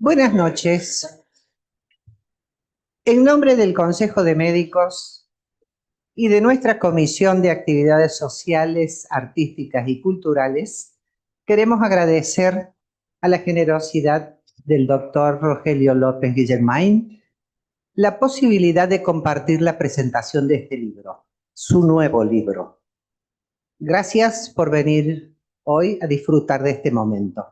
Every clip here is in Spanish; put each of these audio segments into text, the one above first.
Buenas noches. En nombre del Consejo de Médicos y de nuestra Comisión de Actividades Sociales, Artísticas y Culturales, queremos agradecer a la generosidad del doctor Rogelio López Guillermain la posibilidad de compartir la presentación de este libro, su nuevo libro. Gracias por venir hoy a disfrutar de este momento.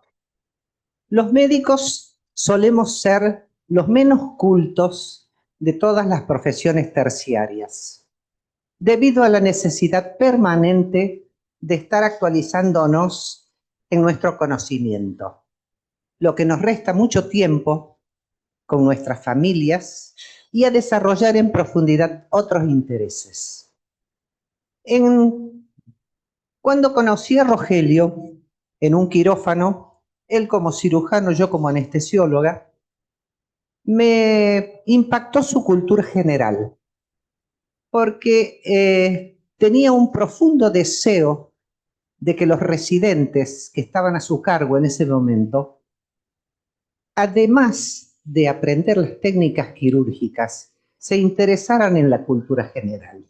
Los médicos solemos ser los menos cultos de todas las profesiones terciarias, debido a la necesidad permanente de estar actualizándonos en nuestro conocimiento, lo que nos resta mucho tiempo con nuestras familias y a desarrollar en profundidad otros intereses. Cuando conocí a Rogelio en un quirófano, él como cirujano, yo como anestesióloga, me impactó su cultura general, porque tenía un profundo deseo de que los residentes que estaban a su cargo en ese momento, además de aprender las técnicas quirúrgicas, se interesaran en la cultura general.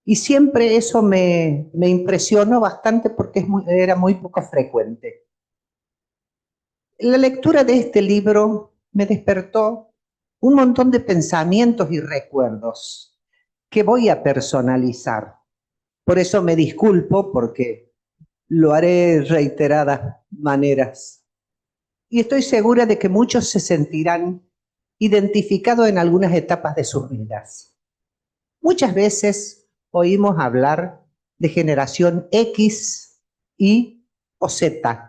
Y siempre eso me impresionó bastante porque era muy poco frecuente. La lectura de este libro me despertó un montón de pensamientos y recuerdos que voy a personalizar. Por eso me disculpo porque lo haré reiteradas maneras. Y estoy segura de que muchos se sentirán identificados en algunas etapas de sus vidas. Muchas veces oímos hablar de generación X, Y o Z,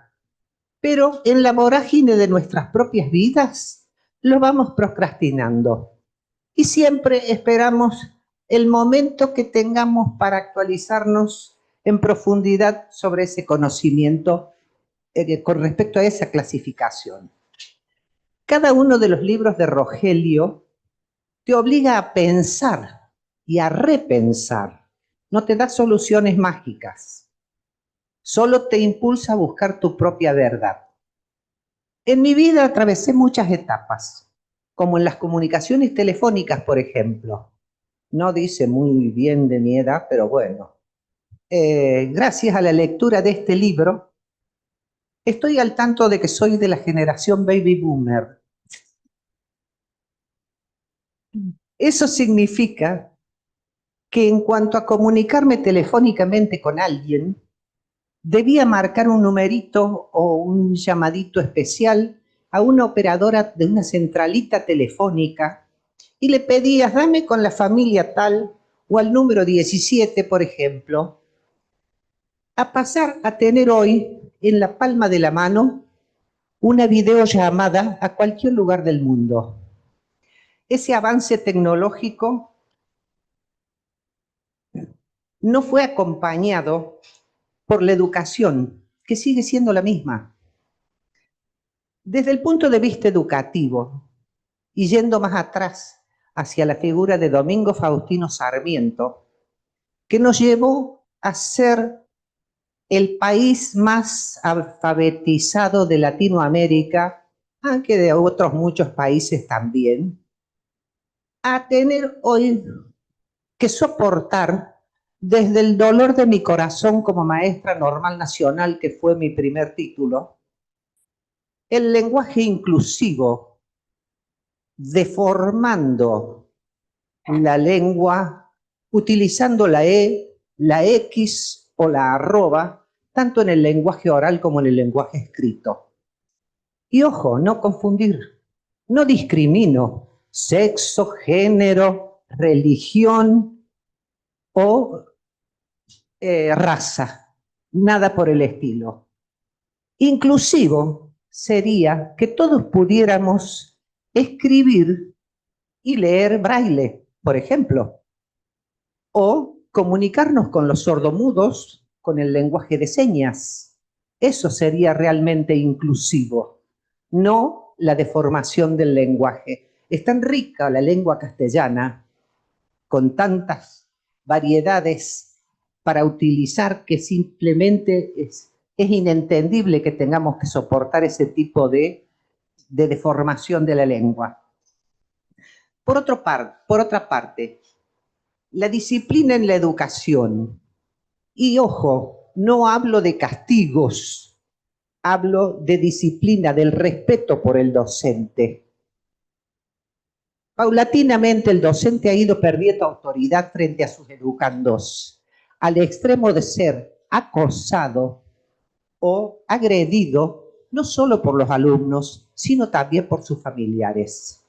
pero en la vorágine de nuestras propias vidas lo vamos procrastinando y siempre esperamos el momento que tengamos para actualizarnos en profundidad sobre ese conocimiento con respecto a esa clasificación. Cada uno de los libros de Rogelio te obliga a pensar y a repensar. No te da soluciones mágicas. Solo te impulsa a buscar tu propia verdad. En mi vida atravesé muchas etapas, como en las comunicaciones telefónicas, por ejemplo. No dice muy bien de mi edad, pero bueno. Gracias a la lectura de este libro, estoy al tanto de que soy de la generación baby boomer. Eso significa que en cuanto a comunicarme telefónicamente con alguien, debía marcar un numerito o un llamadito especial a una operadora de una centralita telefónica y le pedías, dame con la familia tal o al número 17, por ejemplo, a pasar a tener hoy en la palma de la mano una videollamada a cualquier lugar del mundo. Ese avance tecnológico no fue acompañado por la educación, que sigue siendo la misma. Desde el punto de vista educativo, y yendo más atrás hacia la figura de Domingo Faustino Sarmiento, que nos llevó a ser el país más alfabetizado de Latinoamérica, aunque de otros muchos países también, a tener hoy que soportar desde el dolor de mi corazón como maestra normal nacional, que fue mi primer título, el lenguaje inclusivo, deformando la lengua, utilizando la E, la X o la arroba, tanto en el lenguaje oral como en el lenguaje escrito. Y ojo, no confundir, no discrimino sexo, género, religión o raza, nada por el estilo. Inclusivo sería que todos pudiéramos escribir y leer braille, por ejemplo, o comunicarnos con los sordomudos con el lenguaje de señas. Eso sería realmente inclusivo, no la deformación del lenguaje. Es tan rica la lengua castellana, con tantas variedades para utilizar, que simplemente es inentendible que tengamos que soportar ese tipo de de deformación de la lengua. Por otra parte, la disciplina en la educación. Y ojo, no hablo de castigos, hablo de disciplina, del respeto por el docente. Paulatinamente el docente ha ido perdiendo autoridad frente a sus educandos, al extremo de ser acosado o agredido no solo por los alumnos, sino también por sus familiares.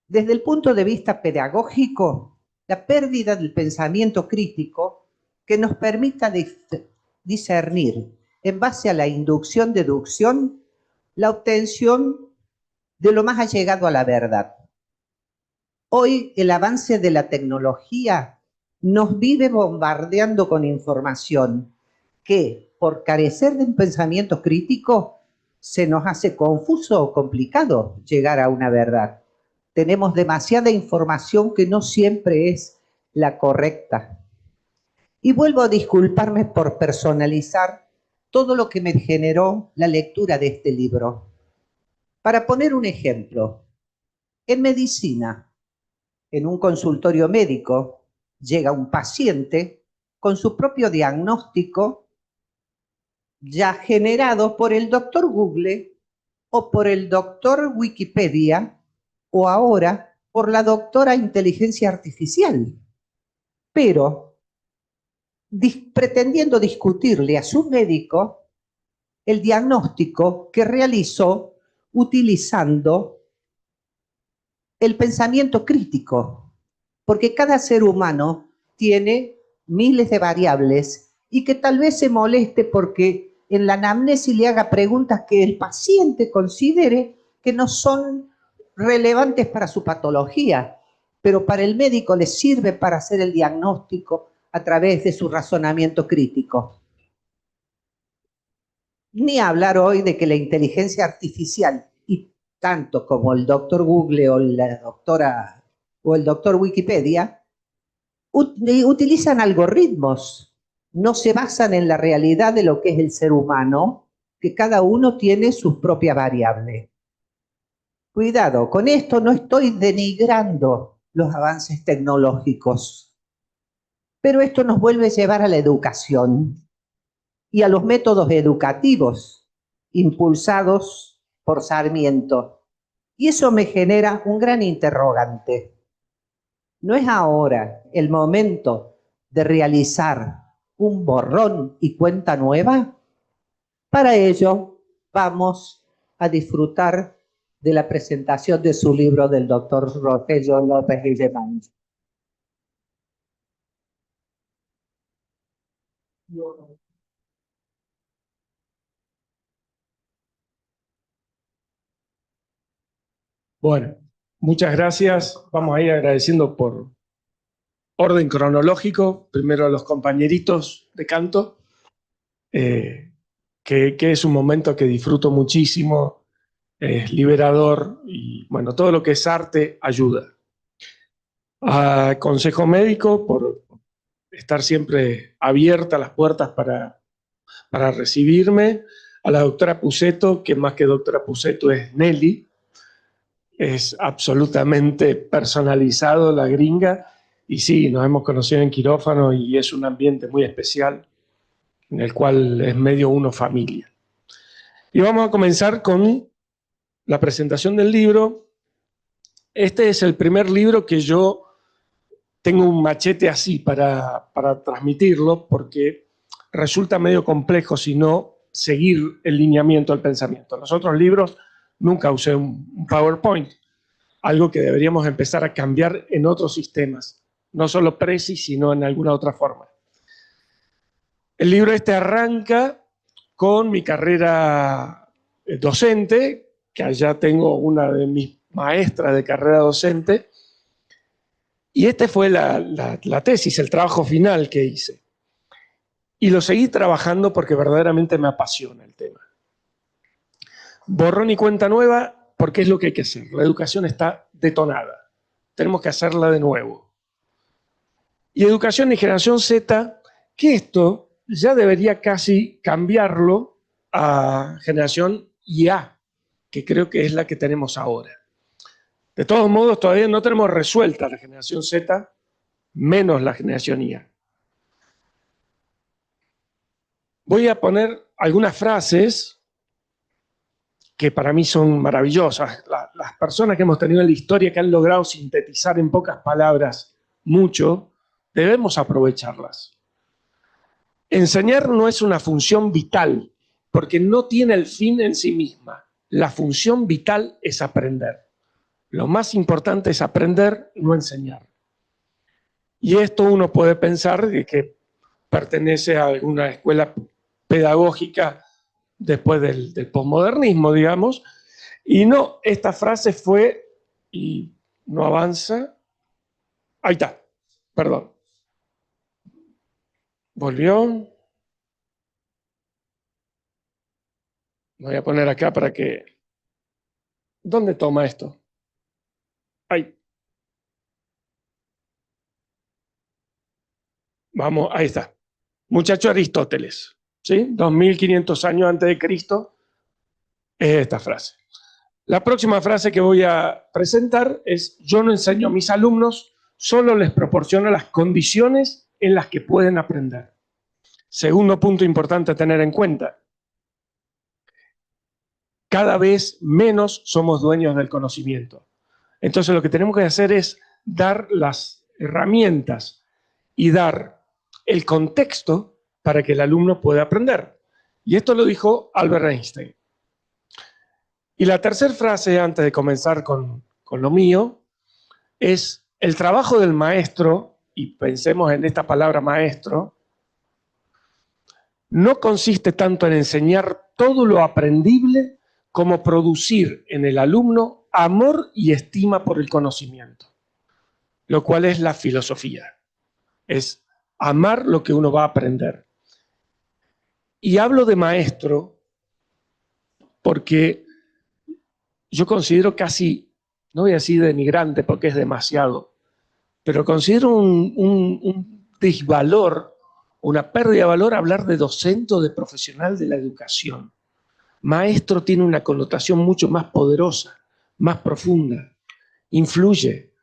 Desde el punto de vista pedagógico, la pérdida del pensamiento crítico que nos permita discernir en base a la inducción-deducción la obtención de lo más allegado a la verdad. Hoy el avance de la tecnología nos vive bombardeando con información que, por carecer de un pensamiento crítico, se nos hace confuso o complicado llegar a una verdad. Tenemos demasiada información que no siempre es la correcta. Y vuelvo a disculparme por personalizar todo lo que me generó la lectura de este libro. Para poner un ejemplo, en medicina, en un consultorio médico, llega un paciente con su propio diagnóstico ya generado por el doctor Google o por el doctor Wikipedia o ahora por la doctora inteligencia artificial. Pero pretendiendo discutirle a su médico el diagnóstico que realizó utilizando el pensamiento crítico, porque cada ser humano tiene miles de variables y que tal vez se moleste porque en la anamnesis le haga preguntas que el paciente considere que no son relevantes para su patología, pero para el médico le sirve para hacer el diagnóstico a través de su razonamiento crítico. Ni hablar hoy de que la inteligencia artificial, y tanto como el doctor Google o la doctora o el doctor Wikipedia, utilizan algoritmos, no se basan en la realidad de lo que es el ser humano, que cada uno tiene sus propias variables. Cuidado, con esto no estoy denigrando los avances tecnológicos, pero esto nos vuelve a llevar a la educación y a los métodos educativos impulsados por Sarmiento. Y eso me genera un gran interrogante. ¿No es ahora el momento de realizar un borrón y cuenta nueva? Para ello, vamos a disfrutar de la presentación de su libro del doctor Rogelio López Guillemán. Bueno, muchas gracias. Vamos a ir agradeciendo por orden cronológico, primero a los compañeritos de canto, que es un momento que disfruto muchísimo, es liberador y bueno, todo lo que es arte ayuda. A Consejo Médico por estar siempre abierta las puertas para recibirme, a la doctora Puceto, que más que doctora Puceto es Nelly, es absolutamente personalizado la gringa, y sí, nos hemos conocido en quirófano y es un ambiente muy especial en el cual es medio uno familia. Y vamos a comenzar con la presentación del libro. Este es el primer libro que yo tengo un machete así para transmitirlo, porque resulta medio complejo si no seguir el lineamiento del pensamiento. En los otros libros nunca usé un PowerPoint, algo que deberíamos empezar a cambiar en otros sistemas, no solo Prezi, sino en alguna otra forma. El libro este arranca con mi carrera docente, que allá tengo una de mis maestras de carrera docente, y este fue la tesis, el trabajo final que hice. Y lo seguí trabajando porque verdaderamente me apasiona el tema. Borrón y cuenta nueva, porque es lo que hay que hacer. La educación está detonada. Tenemos que hacerla de nuevo. Y educación y generación Z, que esto ya debería casi cambiarlo a generación IA, que creo que es la que tenemos ahora. De todos modos, todavía no tenemos resuelta la generación Z, menos la generación Y. Voy a poner algunas frases que para mí son maravillosas. Las personas que hemos tenido en la historia que han logrado sintetizar en pocas palabras mucho, debemos aprovecharlas. Enseñar no es una función vital, porque no tiene el fin en sí misma. La función vital es aprender. Lo más importante es aprender, no enseñar. Y esto uno puede pensar que pertenece a alguna escuela pedagógica después del posmodernismo, digamos. Y no, esta frase fue, y no avanza, ahí está, perdón. Volvió. Voy a poner acá para que... ¿Dónde toma esto? Ahí. Vamos, ahí está. Muchacho Aristóteles, ¿sí? 2500 años antes de Cristo, es esta frase. La próxima frase que voy a presentar es: yo no enseño a mis alumnos, solo les proporciono las condiciones en las que pueden aprender. Segundo punto importante a tener en cuenta: cada vez menos somos dueños del conocimiento. Entonces lo que tenemos que hacer es dar las herramientas y dar el contexto para que el alumno pueda aprender. Y esto lo dijo Albert Einstein. Y la tercera frase, antes de comenzar con lo mío, es: el trabajo del maestro, y pensemos en esta palabra maestro, no consiste tanto en enseñar todo lo aprendible como producir en el alumno amor y estima por el conocimiento, lo cual es la filosofía, es amar lo que uno va a aprender. Y hablo de maestro porque yo considero casi, no voy a decir denigrante porque es demasiado, pero considero un desvalor, una pérdida de valor hablar de docente o de profesional de la educación. Maestro tiene una connotación mucho más poderosa, más profunda, influye.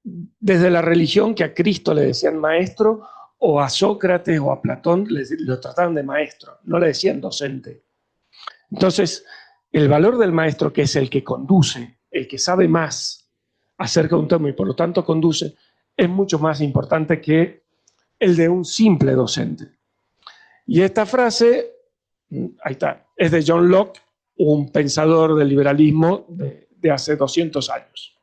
Desde la religión, que a Cristo le decían maestro, o a Sócrates o a Platón lo trataban de maestro, no le decían docente. Entonces, el valor del maestro, que es el que conduce, el que sabe más acerca de un tema y por lo tanto conduce, es mucho más importante que el de un simple docente. Y esta frase, ahí está, es de John Locke, un pensador del liberalismo de hace 200 años.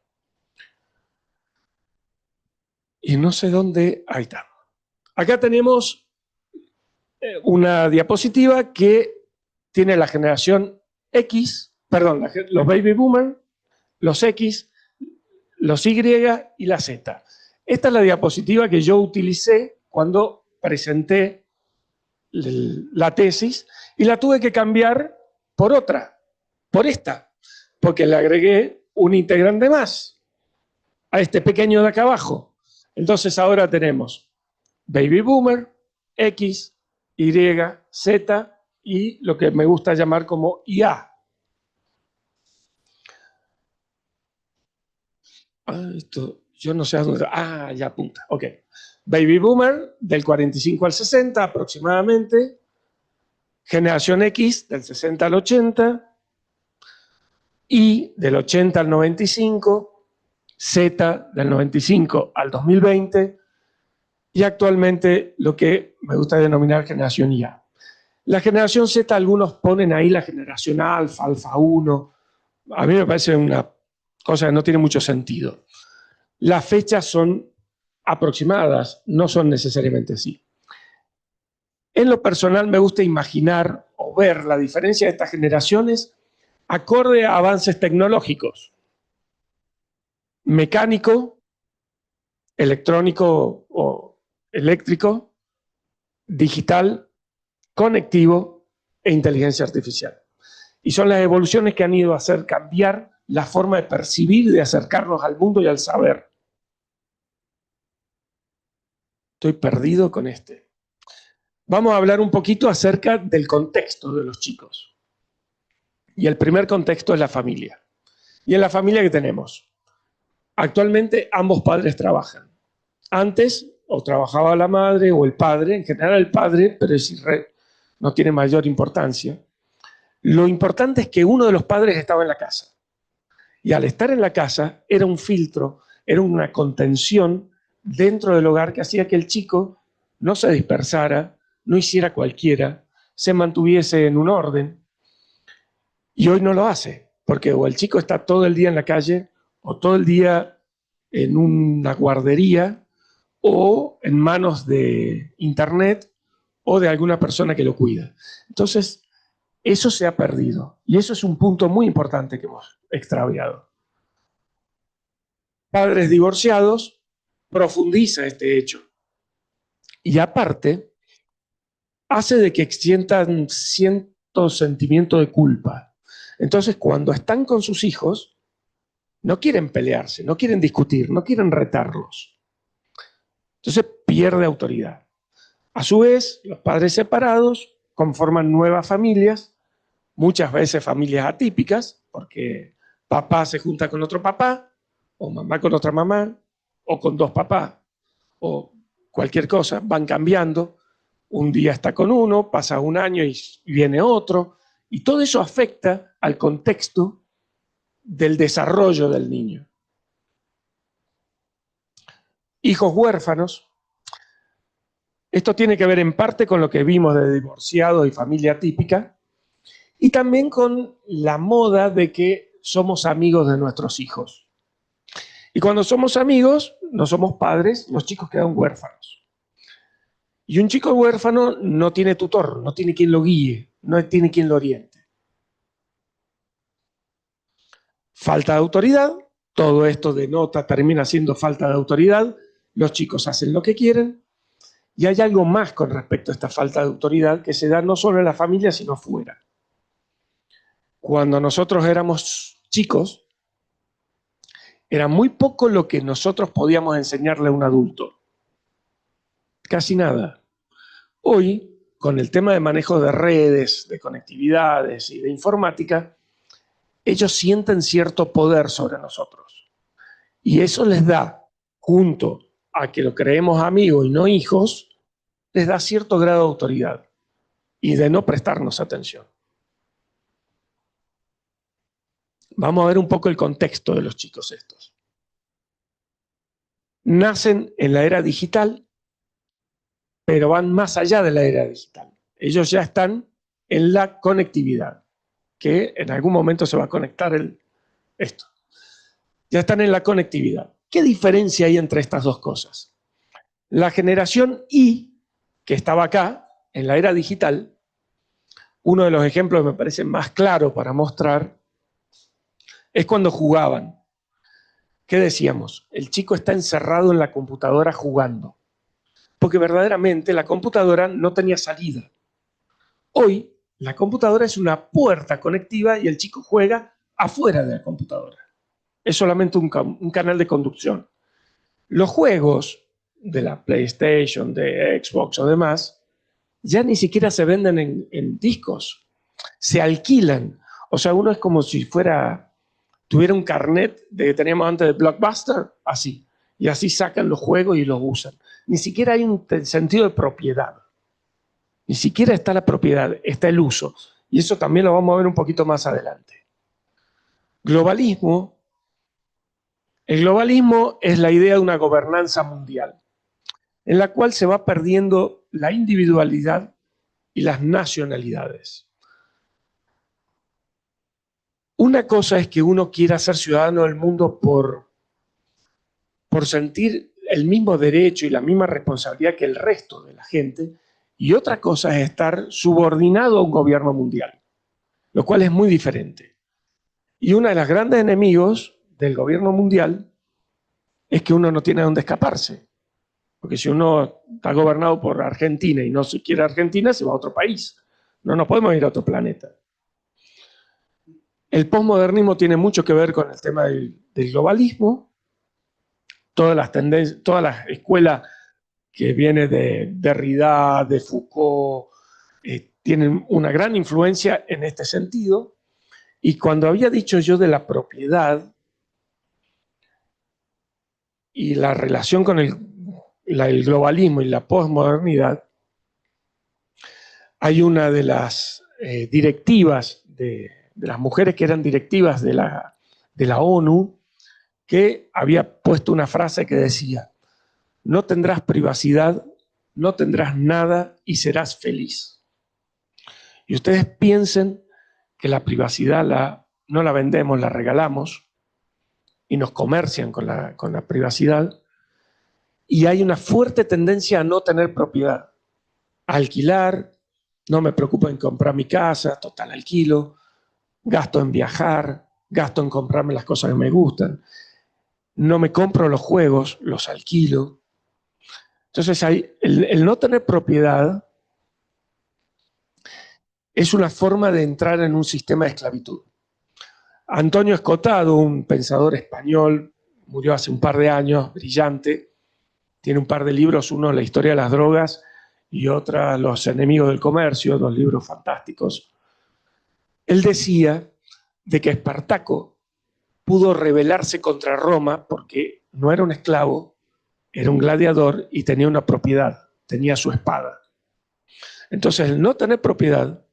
Y no sé dónde, ahí está. Acá tenemos una diapositiva que tiene la generación X, perdón, los baby boomers, los X, los Y y la Z. Esta es la diapositiva que yo utilicé cuando presenté la tesis y la tuve que cambiar por otra, por esta, porque le agregué un integrante más a este pequeño de acá abajo. Entonces ahora tenemos baby boomer, X, Y, Z y lo que me gusta llamar como IA. Esto, yo no sé a dónde. Ya apunta. Ok. Baby boomer del 45 al 60 aproximadamente. Generación X del 60 al 80. Y del 80 al 95. Z del 95 al 2020. Y actualmente lo que me gusta denominar generación IA. La generación Z, algunos ponen ahí la generación alfa, alfa 1. A mí me parece una cosa que no tiene mucho sentido. Las fechas son aproximadas, no son necesariamente así. En lo personal me gusta imaginar o ver la diferencia de estas generaciones acorde a avances tecnológicos. Mecánico, electrónico o eléctrico, digital, conectivo e inteligencia artificial. Y son las evoluciones que han ido a hacer cambiar la forma de percibir, de acercarnos al mundo y al saber. Estoy perdido con este. Vamos a hablar un poquito acerca del contexto de los chicos. Y el primer contexto es la familia. ¿Y en la familia qué tenemos? Actualmente ambos padres trabajan. Antes o trabajaba la madre o el padre, en general el padre, pero no tiene mayor importancia. Lo importante es que uno de los padres estaba en la casa. Y al estar en la casa era un filtro, era una contención dentro del hogar que hacía que el chico no se dispersara, no hiciera cualquiera, se mantuviese en un orden. Y hoy no lo hace, porque o el chico está todo el día en la calle, o todo el día en una guardería, o en manos de internet, o de alguna persona que lo cuida. Entonces, eso se ha perdido. Y eso es un punto muy importante que hemos extraviado. Padres divorciados profundiza este hecho. Y aparte, hace de que sientan cierto sentimiento de culpa. Entonces, cuando están con sus hijos, no quieren pelearse, no quieren discutir, no quieren retarlos. Entonces pierde autoridad. A su vez, los padres separados conforman nuevas familias, muchas veces familias atípicas, porque papá se junta con otro papá, o mamá con otra mamá, o con dos papás, o cualquier cosa, van cambiando. Un día está con uno, pasa un año y viene otro, y todo eso afecta al contexto del desarrollo del niño. Hijos huérfanos. Esto tiene que ver en parte con lo que vimos de divorciado y familia típica, y también con la moda de que somos amigos de nuestros hijos. Y cuando somos amigos, no somos padres, los chicos quedan huérfanos. Y un chico huérfano no tiene tutor, no tiene quien lo guíe, no tiene quien lo oriente. Falta de autoridad, todo esto denota, termina siendo falta de autoridad, los chicos hacen lo que quieren, y hay algo más con respecto a esta falta de autoridad que se da no solo en la familia, sino fuera. Cuando nosotros éramos chicos, era muy poco lo que nosotros podíamos enseñarle a un adulto. Casi nada. Hoy, con el tema de manejo de redes, de conectividades y de informática, ellos sienten cierto poder sobre nosotros. Y eso les da, junto a que lo creemos amigos y no hijos, les da cierto grado de autoridad y de no prestarnos atención. Vamos a ver un poco el contexto de los chicos estos. Nacen en la era digital, pero van más allá de la era digital. Ellos ya están en la conectividad, que en algún momento se va a conectar esto. Ya están en la conectividad. ¿Qué diferencia hay entre estas dos cosas? La generación Y, que estaba acá, en la era digital, uno de los ejemplos que me parece más claro para mostrar, es cuando jugaban. ¿Qué decíamos? El chico está encerrado en la computadora jugando. Porque verdaderamente la computadora no tenía salida. Hoy, la computadora es una puerta conectiva y el chico juega afuera de la computadora. Es solamente un canal de conducción. Los juegos de la PlayStation, de Xbox o demás, ya ni siquiera se venden en discos. Se alquilan. O sea, uno es como si tuviera un carnet de que teníamos antes de Blockbuster, así. Y así sacan los juegos y los usan. Ni siquiera hay un sentido de propiedad. Ni siquiera está la propiedad, está el uso. Y eso también lo vamos a ver un poquito más adelante. Globalismo. El globalismo es la idea de una gobernanza mundial, en la cual se va perdiendo la individualidad y las nacionalidades. Una cosa es que uno quiera ser ciudadano del mundo por sentir el mismo derecho y la misma responsabilidad que el resto de la gente, y otra cosa es estar subordinado a un gobierno mundial, lo cual es muy diferente. Y uno de los grandes enemigos del gobierno mundial es que uno no tiene a dónde escaparse. Porque si uno está gobernado por Argentina y no se quiere Argentina, se va a otro país. No nos podemos ir a otro planeta. El posmodernismo tiene mucho que ver con el tema del globalismo. Todas las escuelas que vienen de Derrida, de Foucault, tienen una gran influencia en este sentido. Y cuando había dicho yo de la propiedad y la relación con el globalismo y la posmodernidad, hay una de las directivas de las mujeres que eran directivas de la ONU, que había puesto una frase que decía: no tendrás privacidad, no tendrás nada y serás feliz. Y ustedes piensen que la privacidad no la vendemos, la regalamos y nos comercian con la privacidad. Y hay una fuerte tendencia a no tener propiedad, a alquilar. No me preocupo en comprar mi casa, total alquilo, gasto en viajar, gasto en comprarme las cosas que me gustan. No me compro los juegos, los alquilo. Entonces, el no tener propiedad es una forma de entrar en un sistema de esclavitud. Antonio Escotado, un pensador español, murió hace un par de años, brillante, tiene un par de libros, uno La historia de las drogas y otra Los enemigos del comercio, dos libros fantásticos. Él decía de que Espartaco pudo rebelarse contra Roma porque no era un esclavo, era un gladiador y tenía una propiedad, tenía su espada. Entonces, el no tener propiedad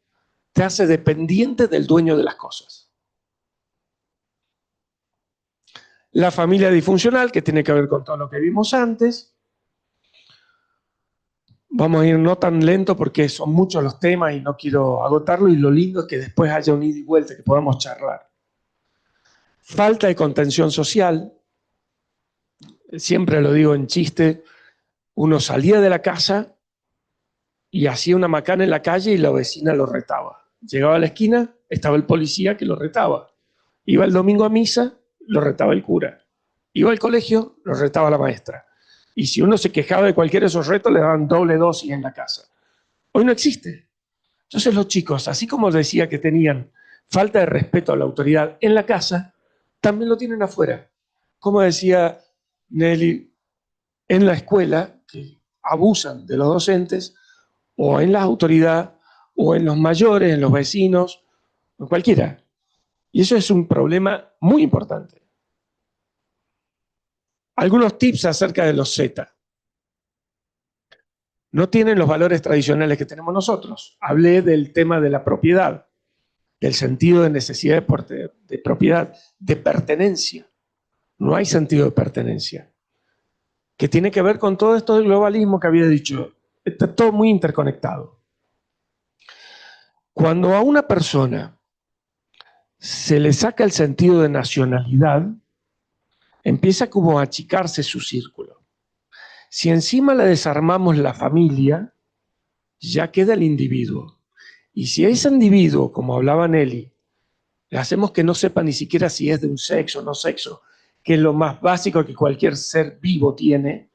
te hace dependiente del dueño de las cosas. La familia disfuncional, que tiene que ver con todo lo que vimos antes. Vamos a ir no tan lento porque son muchos los temas y no quiero agotarlo, y lo lindo es que después haya un ida y vuelta, que podamos charlar. Falta de contención social. Siempre lo digo en chiste, uno salía de la casa y hacía una macana en la calle y la vecina lo retaba. Llegaba a la esquina, estaba el policía que lo retaba. Iba el domingo a misa, lo retaba el cura. Iba al colegio, lo retaba la maestra. Y si uno se quejaba de cualquiera de esos retos, le daban doble dosis en la casa. Hoy no existe. Entonces los chicos, así como decía que tenían falta de respeto a la autoridad en la casa, también lo tienen afuera. Como decía Nelly, en la escuela, que abusan de los docentes, o en la autoridad, o en los mayores, en los vecinos, en cualquiera. Y eso es un problema muy importante. Algunos tips acerca de los Z. No tienen los valores tradicionales que tenemos nosotros. Hablé del tema de la propiedad, del sentido de necesidad de propiedad, de pertenencia. No hay sentido de pertenencia. Que tiene que ver con todo esto del globalismo que había dicho. Está todo muy interconectado. Cuando a una persona se le saca el sentido de nacionalidad, empieza como a achicarse su círculo. Si encima le desarmamos la familia, ya queda el individuo. Y si a ese individuo, como hablaba Nelly, le hacemos que no sepa ni siquiera si es de un sexo o no sexo, que es lo más básico que cualquier ser vivo tiene,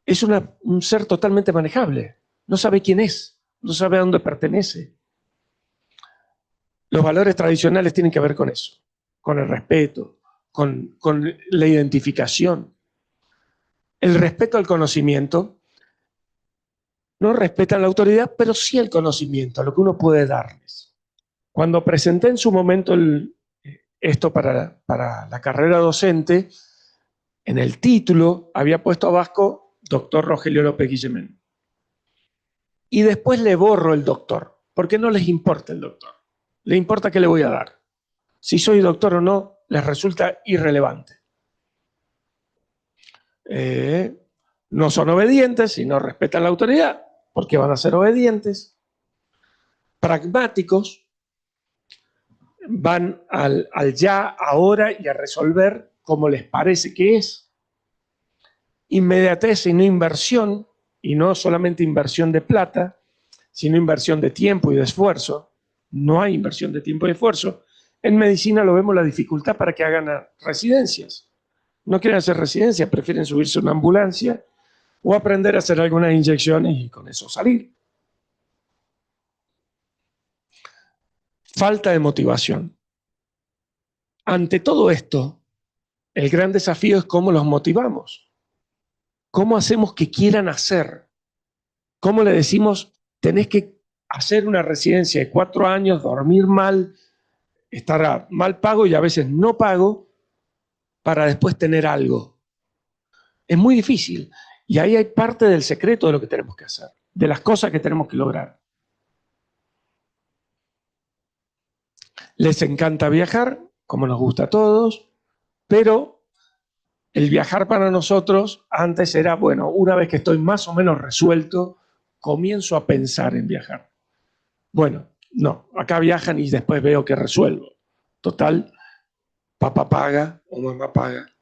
es un ser totalmente manejable. No sabe quién es, no sabe a dónde pertenece. Los valores tradicionales tienen que ver con eso, con el respeto, con la identificación. El respeto al conocimiento. No respetan la autoridad, pero sí el conocimiento, lo que uno puede darles. Cuando presenté en su momento esto para la carrera docente, en el título había puesto a Vasco doctor Rogelio López Guillemén. Y después le borro el doctor, porque no les importa el doctor. Le importa qué le voy a dar. Si soy doctor o no, les resulta irrelevante. No son obedientes y no respetan la autoridad, porque van a ser obedientes. Pragmáticos, van al ya, ahora y a resolver como les parece que es. Inmediatez y no inversión, y no solamente inversión de plata, sino inversión de tiempo y de esfuerzo. No hay inversión de tiempo y esfuerzo. En medicina lo vemos la dificultad para que hagan residencias. No quieren hacer residencias, prefieren subirse a una ambulancia o aprender a hacer algunas inyecciones y con eso salir. Falta de motivación. Ante todo esto, el gran desafío es cómo los motivamos. ¿Cómo hacemos que quieran hacer? ¿Cómo le decimos, tenés que hacer una residencia de 4 años, dormir mal, estar mal pago y a veces no pago para después tener algo. Es muy difícil. Y ahí hay parte del secreto de lo que tenemos que hacer, de las cosas que tenemos que lograr. Les encanta viajar, como nos gusta a todos, pero el viajar para nosotros antes era, bueno, una vez que estoy más o menos resuelto, comienzo a pensar en viajar. Bueno, no, acá viajan y después veo que resuelvo. Total, papá paga o mamá paga.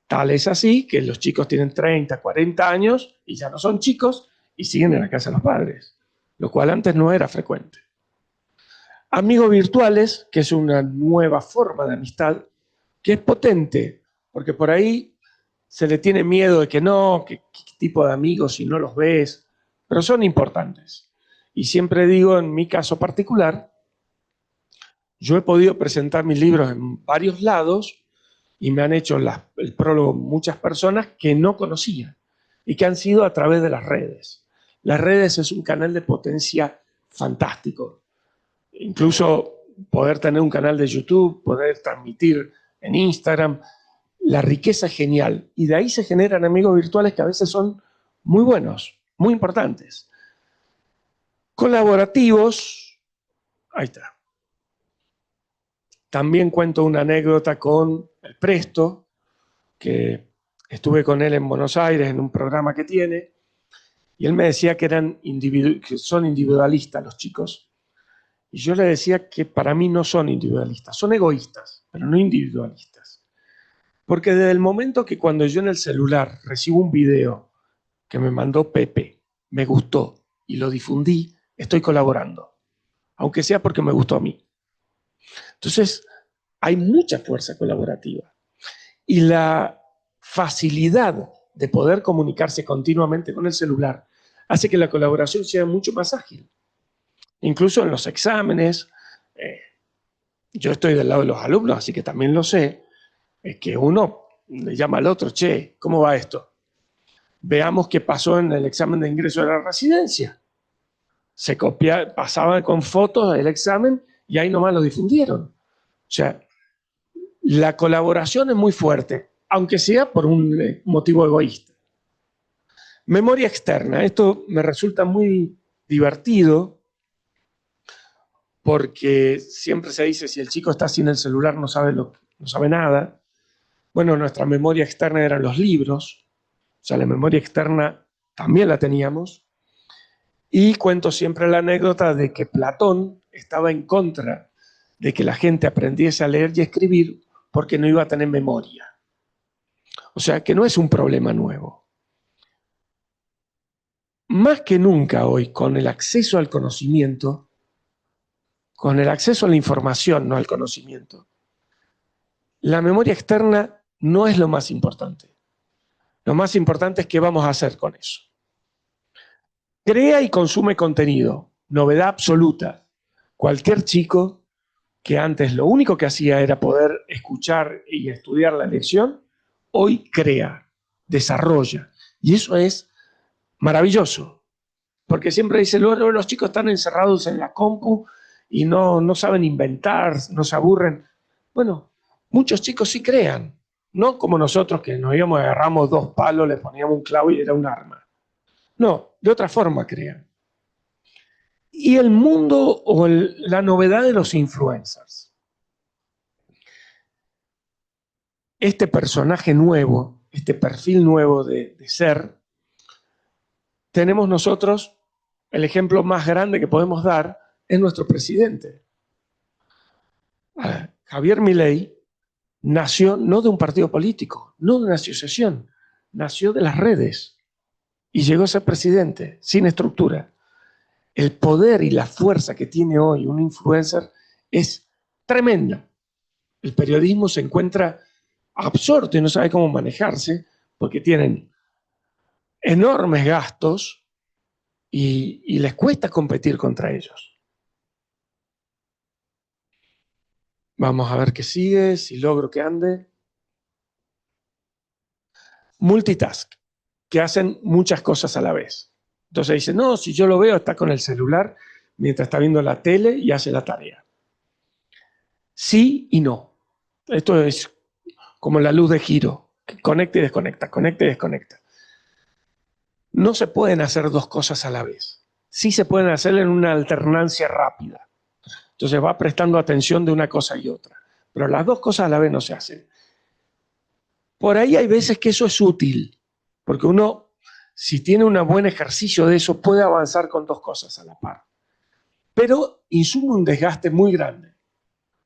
Tal es así que los chicos tienen 30, 40 años y ya no son chicos y siguen en la casa de los padres, lo cual antes no era frecuente. Amigos virtuales, que es una nueva forma de amistad, que es potente, porque por ahí se le tiene miedo de que no, qué tipo de amigos si no los ves, pero son importantes. Y siempre digo, en mi caso particular, yo he podido presentar mis libros en varios lados y me han hecho el prólogo muchas personas que no conocía y que han sido a través de las redes. Las redes es un canal de potencia fantástico. Incluso poder tener un canal de YouTube, poder transmitir en Instagram, la riqueza es genial. Y de ahí se generan amigos virtuales que a veces son muy buenos, muy importantes. Colaborativos, ahí está. También cuento una anécdota con el Presto, que estuve con él en Buenos Aires en un programa que tiene, y él me decía que que son individualistas los chicos. Y yo le decía que para mí no son individualistas, son egoístas, pero no individualistas. Porque desde el momento que cuando yo en el celular recibo un video que me mandó Pepe, me gustó y lo difundí, estoy colaborando, aunque sea porque me gustó a mí. Entonces, hay mucha fuerza colaborativa. Y la facilidad de poder comunicarse continuamente con el celular hace que la colaboración sea mucho más ágil. Incluso en los exámenes, yo estoy del lado de los alumnos, así que también lo sé, es que uno le llama al otro, che, ¿cómo va esto? Veamos qué pasó en el examen de ingreso de la residencia. Se pasaba con fotos del examen y ahí nomás lo difundieron. O sea, la colaboración es muy fuerte, aunque sea por un motivo egoísta. Memoria externa. Esto me resulta muy divertido porque siempre se dice si el chico está sin el celular no sabe nada. Bueno, nuestra memoria externa eran los libros, o sea, la memoria externa también la teníamos. Y cuento siempre la anécdota de que Platón estaba en contra de que la gente aprendiese a leer y escribir porque no iba a tener memoria. O sea, que no es un problema nuevo. Más que nunca hoy, con el acceso al conocimiento, con el acceso a la información, no al conocimiento, la memoria externa no es lo más importante. Lo más importante es qué vamos a hacer con eso. Crea y consume contenido, novedad absoluta. Cualquier chico que antes lo único que hacía era poder escuchar y estudiar la lección, hoy crea, desarrolla. Y eso es maravilloso. Porque siempre dice, luego los chicos están encerrados en la compu y no saben inventar, no se aburren. Bueno, muchos chicos sí crean. No como nosotros que nos íbamos, agarramos 2 palos, le poníamos un clavo y era un arma. No, de otra forma crean. Y el mundo o la novedad de los influencers. Este personaje nuevo, este perfil nuevo de ser, tenemos nosotros el ejemplo más grande que podemos dar es nuestro presidente. Javier Milei nació no de un partido político, no de una asociación, nació de las redes y llegó a ser presidente sin estructura. El poder y la fuerza que tiene hoy un influencer es tremenda. El periodismo se encuentra absorto y no sabe cómo manejarse porque tienen enormes gastos y les cuesta competir contra ellos. Vamos a ver qué sigue, si logro que ande. Multitask, que hacen muchas cosas a la vez. Entonces dicen, no, si yo lo veo, está con el celular mientras está viendo la tele y hace la tarea. sí y no. Esto es como la luz de giro, que conecta y desconecta, conecta y desconecta. No se pueden hacer dos cosas a la vez. Sí se pueden hacer en una alternancia rápida. Entonces va prestando atención de una cosa y otra. Pero las dos cosas a la vez no se hacen. Por ahí hay veces que eso es útil, porque uno, si tiene un buen ejercicio de eso, puede avanzar con dos cosas a la par. Pero insume un desgaste muy grande.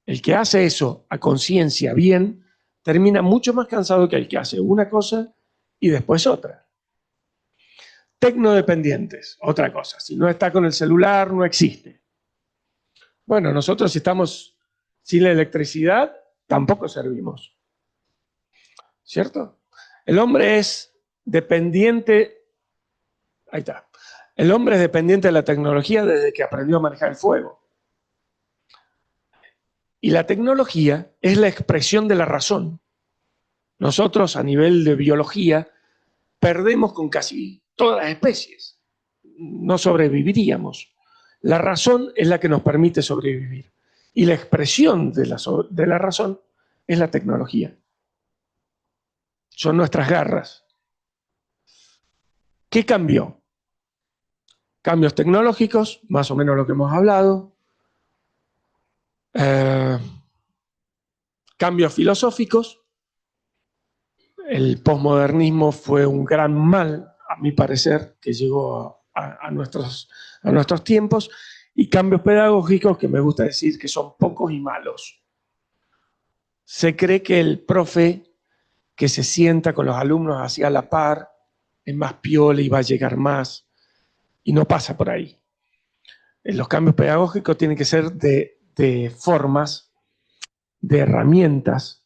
El que hace eso a conciencia bien, termina mucho más cansado que el que hace una cosa y después otra. Tecnodependientes, otra cosa. Si no está con el celular, no existe. Bueno, nosotros si estamos sin la electricidad, tampoco servimos. ¿Cierto? El hombre es dependiente, ahí está, el hombre es dependiente de la tecnología desde que aprendió a manejar el fuego. Y la tecnología es la expresión de la razón. Nosotros a nivel de biología perdemos con casi todas las especies. No sobreviviríamos. La razón es la que nos permite sobrevivir. Y la expresión de la razón es la tecnología. Son nuestras garras. ¿Qué cambió? Cambios tecnológicos, más o menos lo que hemos hablado. Cambios filosóficos. El posmodernismo fue un gran mal, a mi parecer, que llegó a nuestros tiempos. Y cambios pedagógicos, que me gusta decir que son pocos y malos. Se cree que el profe que se sienta con los alumnos hacia la par es más piola y va a llegar más. Y no pasa por ahí. Los cambios pedagógicos tienen que ser de formas, de herramientas,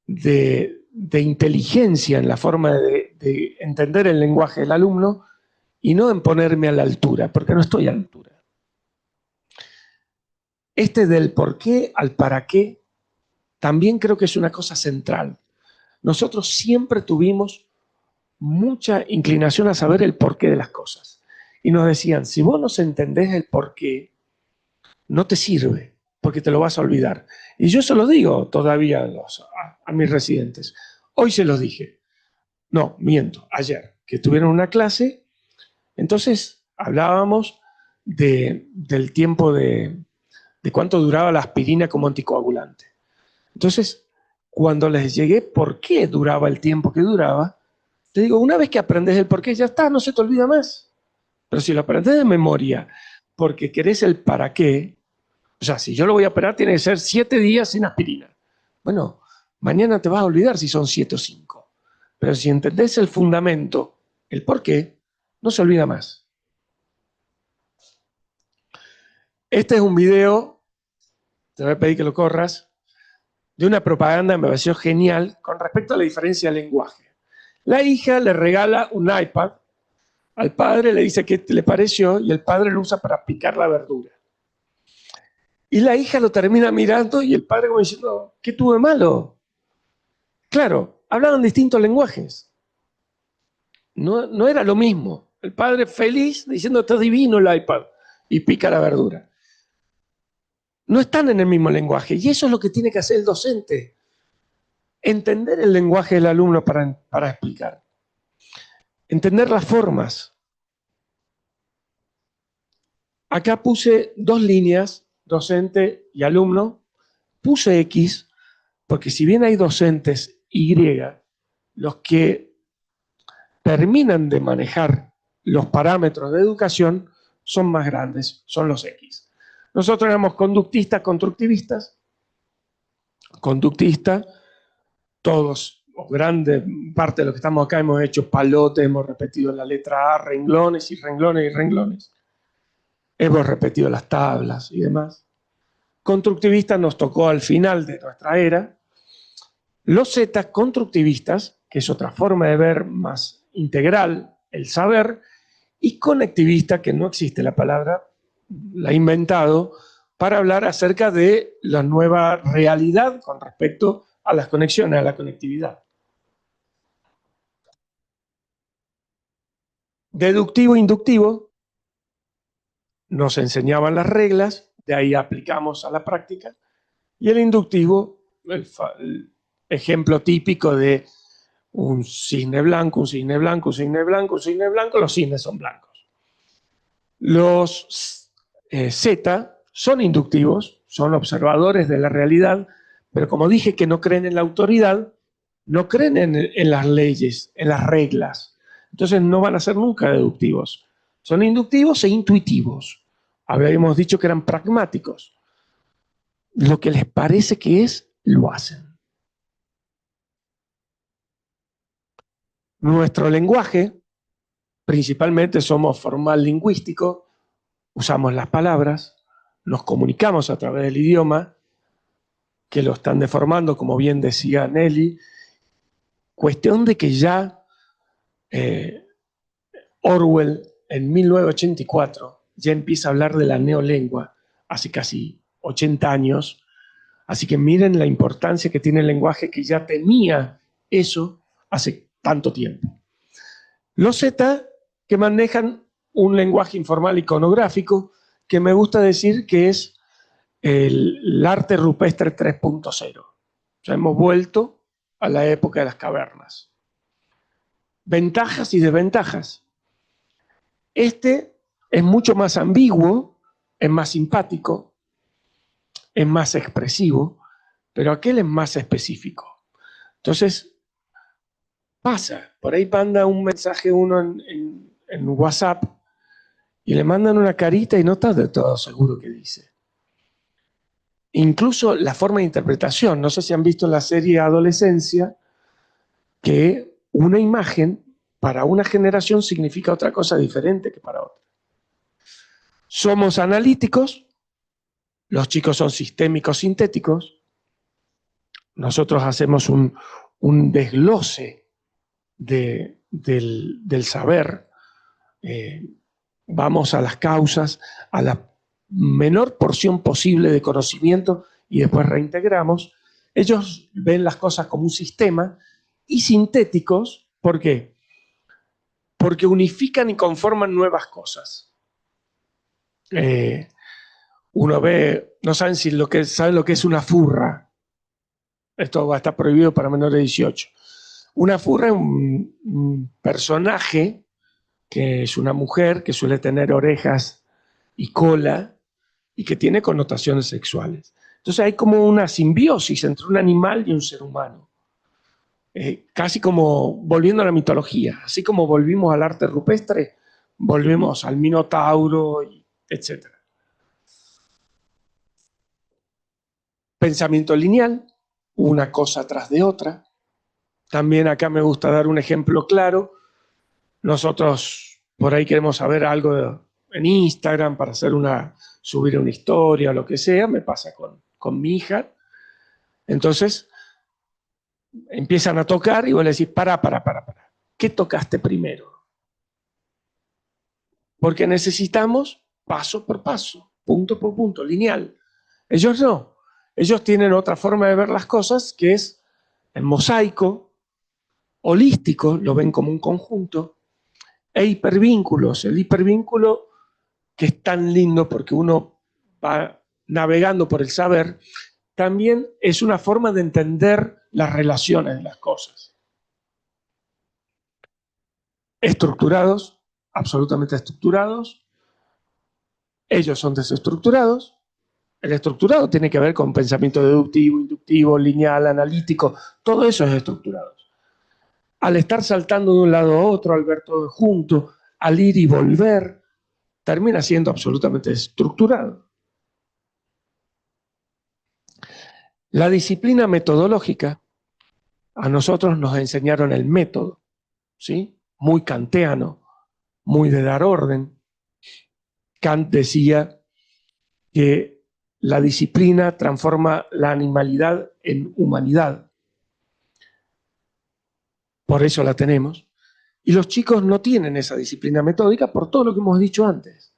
de inteligencia en la forma de entender el lenguaje del alumno y no en ponerme a la altura, porque no estoy a la altura. Del por qué al para qué también creo que es una cosa central. Nosotros siempre tuvimos mucha inclinación a saber el porqué de las cosas. Y nos decían, si vos no entendés el porqué, no te sirve, porque te lo vas a olvidar. Y yo se lo digo todavía a mis residentes. Hoy se los dije. No, miento, ayer, que tuvieron una clase, entonces hablábamos del tiempo de cuánto duraba la aspirina como anticoagulante. Entonces, cuando les llegué por qué duraba el tiempo que duraba, te digo, una vez que aprendes el por qué, ya está, no se te olvida más. Pero si lo aprendes de memoria, porque querés el para qué, o sea, si yo lo voy a operar, tiene que ser 7 días sin aspirina. Bueno, mañana te vas a olvidar si son 7 o 5. Pero si entendés el fundamento, el por qué, no se olvida más. Este es un video, te voy a pedir que lo corras, de una propaganda que me pareció genial con respecto a la diferencia de lenguaje. La hija le regala un iPad, al padre le dice qué le pareció y el padre lo usa para picar la verdura. Y la hija lo termina mirando y el padre como diciendo, ¿qué tuvo de malo? Claro, hablaban distintos lenguajes. No era lo mismo. El padre feliz diciendo, está divino el iPad y pica la verdura. No están en el mismo lenguaje y eso es lo que tiene que hacer el docente. Entender el lenguaje del alumno para explicar. Entender las formas. Acá puse 2 líneas, docente y alumno. Puse X porque si bien hay docentes Y, los que terminan de manejar los parámetros de educación son más grandes, son los X. Nosotros éramos conductistas, constructivistas. Conductista, todos, o grande parte de los que estamos acá hemos hecho palotes, hemos repetido la letra A, renglones y renglones y renglones. Hemos repetido las tablas y demás. Constructivista nos tocó al final de nuestra era. Los Z constructivistas, que es otra forma de ver más integral el saber, y conectivista, que no existe la palabra, la he inventado, para hablar acerca de la nueva realidad con respecto a las conexiones, a la conectividad. Deductivo e inductivo, nos enseñaban las reglas, de ahí aplicamos a la práctica, Y el inductivo, el ejemplo típico de un cisne blanco, un cisne blanco, un cisne blanco, un cisne blanco, los cisnes son blancos. Los Z son inductivos, son observadores de la realidad, pero como dije que no creen en la autoridad, no creen en las leyes, en las reglas. Entonces no van a ser nunca deductivos. Son inductivos e intuitivos. Habíamos dicho que eran pragmáticos. Lo que les parece que es, lo hacen. Nuestro lenguaje, principalmente somos formal lingüístico, usamos las palabras, nos comunicamos a través del idioma, que lo están deformando, como bien decía Nelly. Cuestión de que ya Orwell, en 1984, ya empieza a hablar de la neolengua, hace casi 80 años. Así que miren la importancia que tiene el lenguaje, que ya tenía eso hace tanto tiempo. Los Z, que manejan un lenguaje informal iconográfico, que me gusta decir que es el arte rupestre 3.0. Ya hemos vuelto a la época de las cavernas. Ventajas y desventajas. Este es mucho más ambiguo, es más simpático, es más expresivo, pero aquel es más específico. Entonces, pasa, por ahí manda un mensaje uno en WhatsApp y le mandan una carita y no está del todo seguro qué dice. Incluso la forma de interpretación, no sé si han visto la serie Adolescencia, que una imagen para una generación significa otra cosa diferente que para otra. Somos analíticos, los chicos son sistémicos sintéticos, nosotros hacemos un desglose del saber, vamos a las causas, a la menor porción posible de conocimiento y después reintegramos. Ellos ven las cosas como un sistema. Y sintéticos, ¿por qué? Porque unifican y conforman nuevas cosas. Uno ve, no saben si saben lo que es una furra. Esto va a estar prohibido para menores de 18. Una furra es un personaje que es una mujer que suele tener orejas y cola y que tiene connotaciones sexuales. Entonces hay como una simbiosis entre un animal y un ser humano. Casi como volviendo a la mitología, así como volvimos al arte rupestre, volvemos al Minotauro, etc. Pensamiento lineal, una cosa tras de otra. También acá me gusta dar un ejemplo claro. Nosotros por ahí queremos saber algo en Instagram para subir una historia o lo que sea, me pasa con mi hija. Entonces empiezan a tocar y vos le decís, para. ¿Qué tocaste primero? Porque necesitamos paso por paso, punto por punto, lineal. Ellos no. Ellos tienen otra forma de ver las cosas, que es el mosaico, holístico, lo ven como un conjunto, e hipervínculos. El hipervínculo, que es tan lindo porque uno va navegando por el saber, también es una forma de entender las relaciones de las cosas. Estructurados, absolutamente estructurados. Ellos son desestructurados. El estructurado tiene que ver con pensamiento deductivo, inductivo, lineal, analítico. Todo eso es estructurado. Al estar saltando de un lado a otro, al ver todo junto, al ir y volver, termina siendo absolutamente estructurado. La disciplina metodológica, a nosotros nos enseñaron el método, ¿sí? Muy kantiano, muy de dar orden. Kant decía que la disciplina transforma la animalidad en humanidad. Por eso la tenemos. Y los chicos no tienen esa disciplina metódica por todo lo que hemos dicho antes.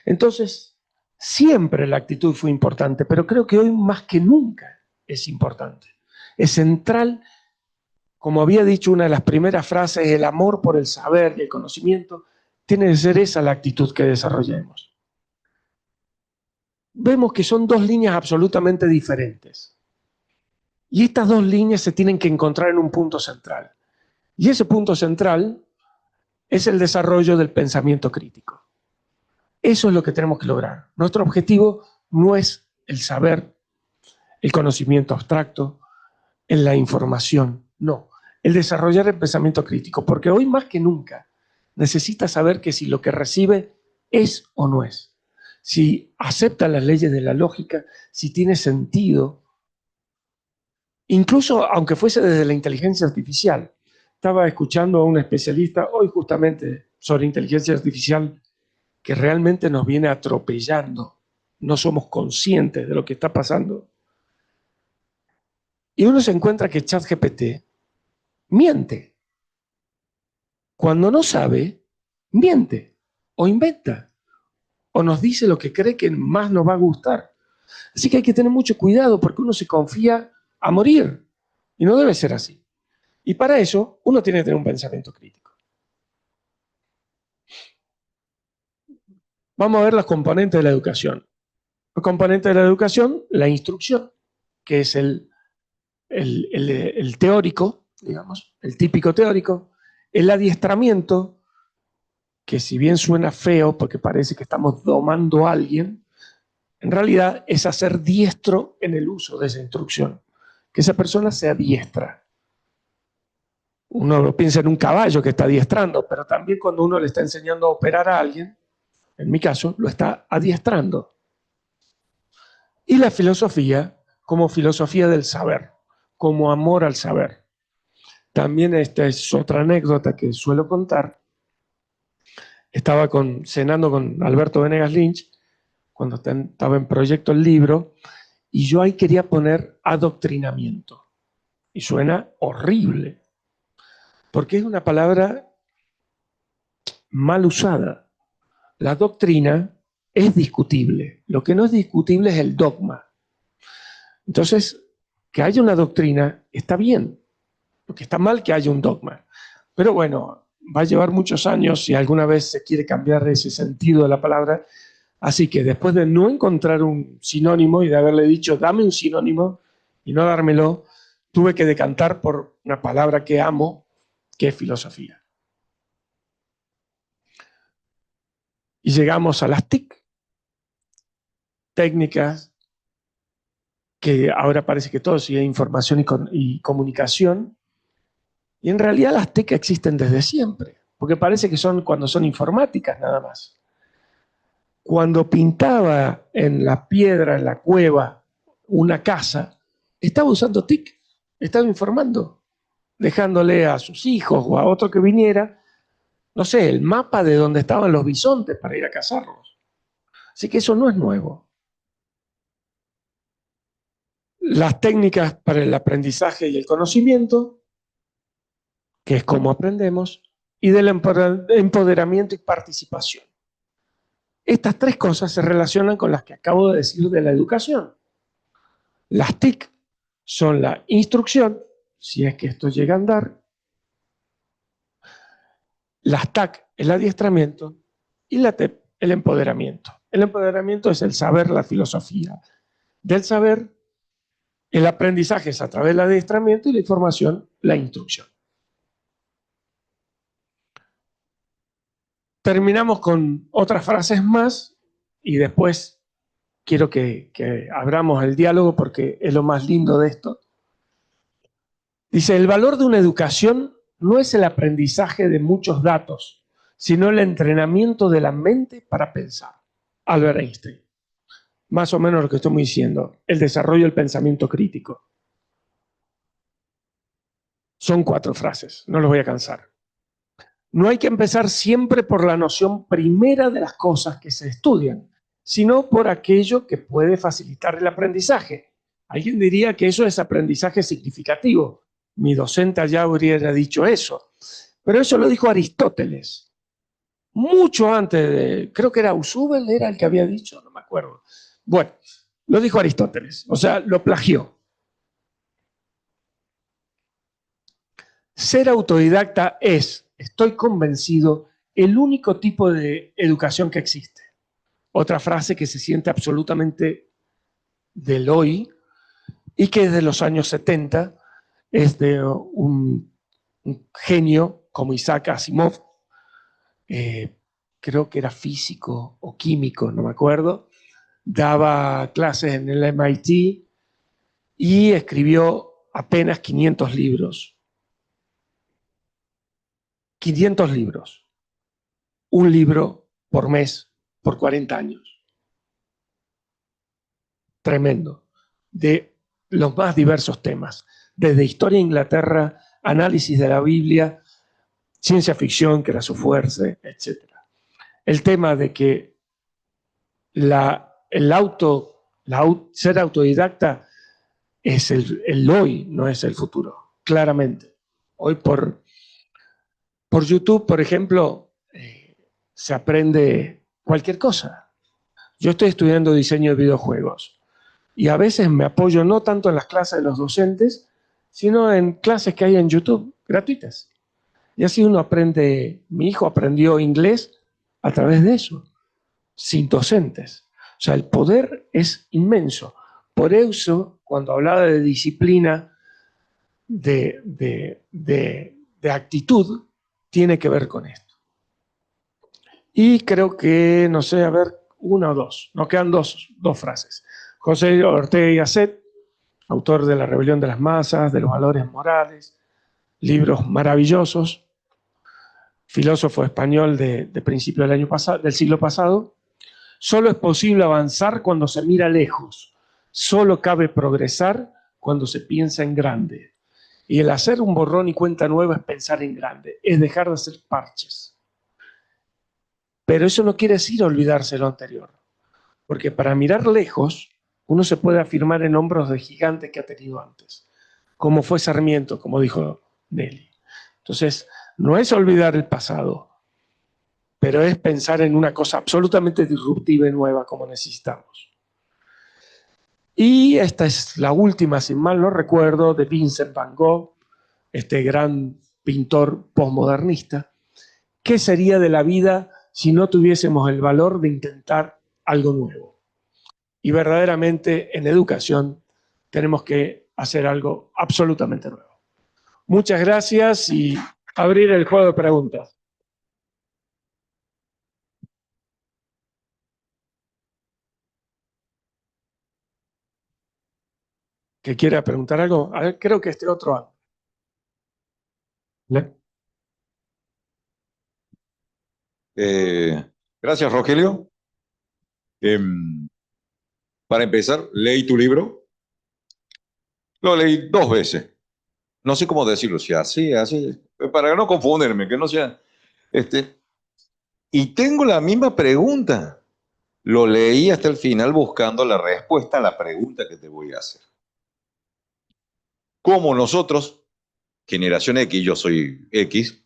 Entonces, siempre la actitud fue importante, pero creo que hoy más que nunca es importante. Es central, como había dicho una de las primeras frases, el amor por el saber y el conocimiento, tiene que ser esa la actitud que desarrollemos. vemos que son dos líneas absolutamente diferentes. Y estas dos líneas se tienen que encontrar en un punto central. Y ese punto central es el desarrollo del pensamiento crítico. Eso es lo que tenemos que lograr. Nuestro objetivo no es el saber, el conocimiento abstracto, en la información, no. El desarrollar el pensamiento crítico, porque hoy más que nunca necesita saber que si lo que recibe es o no es. Si acepta las leyes de la lógica, si tiene sentido, incluso aunque fuese desde la inteligencia artificial. Estaba escuchando a un especialista hoy justamente sobre inteligencia artificial que realmente nos viene atropellando. No somos conscientes de lo que está pasando. Y uno se encuentra que ChatGPT miente. Cuando no sabe, miente o inventa o nos dice lo que cree que más nos va a gustar. Así que hay que tener mucho cuidado porque uno se confía a morir y no debe ser así. Y para eso uno tiene que tener un pensamiento crítico. Vamos a ver los componentes de la educación. Los componentes de la educación, la instrucción, que es el teórico, digamos, el típico teórico, el adiestramiento, que si bien suena feo porque parece que estamos domando a alguien, en realidad es hacer diestro en el uso de esa instrucción, que esa persona sea diestra. Uno piensa en un caballo que está adiestrando, pero también cuando uno le está enseñando a operar a alguien, en mi caso, lo está adiestrando. Y la filosofía como filosofía del saber, como amor al saber. También esta es otra anécdota que suelo contar. Estaba cenando con Alberto Venegas Lynch, cuando estaba en proyecto el libro, y yo ahí quería poner adoctrinamiento. Y suena horrible, porque es una palabra mal usada. La doctrina es discutible. Lo que no es discutible es el dogma. Entonces, que haya una doctrina está bien, porque está mal que haya un dogma. Pero bueno, va a llevar muchos años si alguna vez se quiere cambiar ese sentido de la palabra. Así que después de no encontrar un sinónimo y de haberle dicho, dame un sinónimo y no dármelo, tuve que decantar por una palabra que amo, que es filosofía. Y llegamos a las TIC, técnicas, que ahora parece que todo sigue información y comunicación, y en realidad las TIC existen desde siempre, porque parece que son cuando son informáticas nada más. Cuando pintaba en la piedra, en la cueva, una casa, estaba usando TIC, estaba informando, dejándole a sus hijos o a otro que viniera, no sé, el mapa de donde estaban los bisontes para ir a cazarlos. Así que eso no es nuevo. Las técnicas para el aprendizaje y el conocimiento, que es cómo aprendemos, y del empoderamiento y participación. Estas tres cosas se relacionan con las que acabo de decir de la educación. Las TIC son la instrucción, si es que esto llega a andar, las TAC, el adiestramiento, y la TEP, el empoderamiento. El empoderamiento es el saber, la filosofía del saber, el aprendizaje es a través del adiestramiento y la información, la instrucción. Terminamos con otras frases más y después quiero que abramos el diálogo porque es lo más lindo de esto. Dice, el valor de una educación no es el aprendizaje de muchos datos, sino el entrenamiento de la mente para pensar. Albert Einstein. Más o menos lo que estamos diciendo, el desarrollo del pensamiento crítico. Son 4 frases, no los voy a cansar. No hay que empezar siempre por la noción primera de las cosas que se estudian, sino por aquello que puede facilitar el aprendizaje. Alguien diría que eso es aprendizaje significativo. Mi docente allá hubiera dicho eso. Pero eso lo dijo Aristóteles. Mucho antes de, creo que era Ausubel, era el que había dicho, no me acuerdo. Bueno, lo dijo Aristóteles, o sea, lo plagió. Ser autodidacta es, estoy convencido, el único tipo de educación que existe. Otra frase que se siente absolutamente del hoy y que desde los años 70 es de un genio como Isaac Asimov, creo que era físico o químico, no me acuerdo, daba clases en el MIT y escribió apenas 500 libros. 500 libros. Un libro por mes, por 40 años. Tremendo. De los más diversos temas. Desde historia de Inglaterra, análisis de la Biblia, ciencia ficción, que era su fuerza, etc. El tema de que ser autodidacta es el hoy, no es el futuro, claramente. Hoy por YouTube, por ejemplo, se aprende cualquier cosa. Yo estoy estudiando diseño de videojuegos y a veces me apoyo no tanto en las clases de los docentes, sino en clases que hay en YouTube, gratuitas. Y así uno aprende, mi hijo aprendió inglés a través de eso, sin docentes. O sea, el poder es inmenso. Por eso, cuando hablaba de disciplina, de actitud, tiene que ver con esto. Y creo que, no sé, a ver, una o dos. Nos quedan dos frases. José Ortega y Gasset, autor de La rebelión de las masas, de los valores morales, libros maravillosos, filósofo español de principio del siglo pasado. Solo es posible avanzar cuando se mira lejos. Solo cabe progresar cuando se piensa en grande. Y el hacer un borrón y cuenta nueva es pensar en grande, es dejar de hacer parches. Pero eso no quiere decir olvidarse lo anterior, porque para mirar lejos uno se puede afirmar en hombros de gigantes que ha tenido antes, como fue Sarmiento, como dijo Nelly. Entonces, no es olvidar el pasado, pero es pensar en una cosa absolutamente disruptiva y nueva como necesitamos. Y esta es la última, si mal no recuerdo, de Vincent van Gogh, este gran pintor postmodernista. ¿Qué sería de la vida si no tuviésemos el valor de intentar algo nuevo? Y verdaderamente en educación tenemos que hacer algo absolutamente nuevo. Muchas gracias y abrir el juego de preguntas. ¿Que quiera preguntar algo? A ver, creo que este otro. Gracias, Rogelio. Para empezar, leí tu libro. Lo leí 2 veces. No sé cómo decirlo, si así, para no confundirme, que no sea... y tengo la misma pregunta. Lo leí hasta el final buscando la respuesta a la pregunta que te voy a hacer. ¿Cómo nosotros, generación X, yo soy X,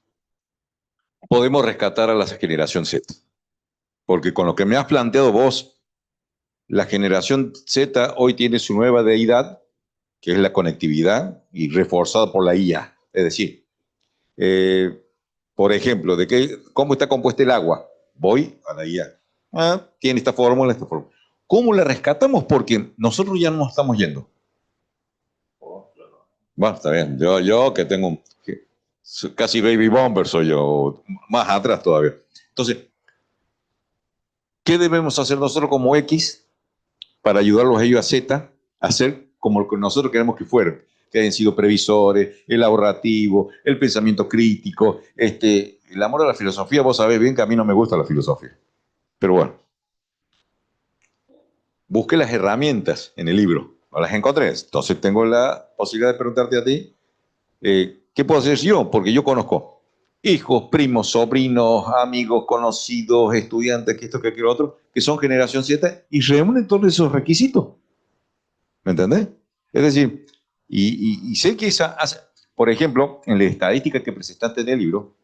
podemos rescatar a la generación Z? Porque con lo que me has planteado vos, la generación Z hoy tiene su nueva deidad, que es la conectividad y reforzada por la IA. Es decir, por ejemplo, ¿cómo está compuesta el agua? Voy a la IA. Tiene esta fórmula, esta fórmula. ¿Cómo la rescatamos? Porque nosotros ya no nos estamos yendo. Bueno, está bien. Yo que tengo casi baby bomber soy yo, más atrás todavía. Entonces, ¿qué debemos hacer nosotros como X para ayudarlos a ellos a Z a ser como lo que nosotros queremos que fueran? Que hayan sido previsores, el ahorrativo, el pensamiento crítico, el amor a la filosofía. Vos sabés bien que a mí no me gusta la filosofía. Pero bueno, busqué las herramientas en el libro, no las encontré. Entonces tengo la posibilidad de preguntarte a ti, ¿qué puedo hacer yo? Porque yo conozco hijos, primos, sobrinos, amigos, conocidos, estudiantes, que esto, que aquello otro, que son generación Z y reúnen todos esos requisitos. ¿Me entendés? Es decir, y sé que por ejemplo, en la estadística que presentaste en el libro,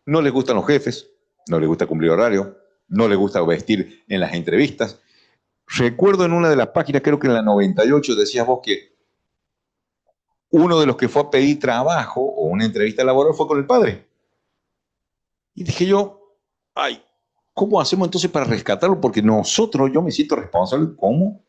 no les gustan los jefes, no les gusta cumplir horario, no les gusta vestir en las entrevistas. Recuerdo en una de las páginas, creo que en la 98, decías vos que uno de los que fue a pedir trabajo o una entrevista laboral fue con el padre. Y dije yo, ay, ¿cómo hacemos entonces para rescatarlo? Porque nosotros, yo me siento responsable como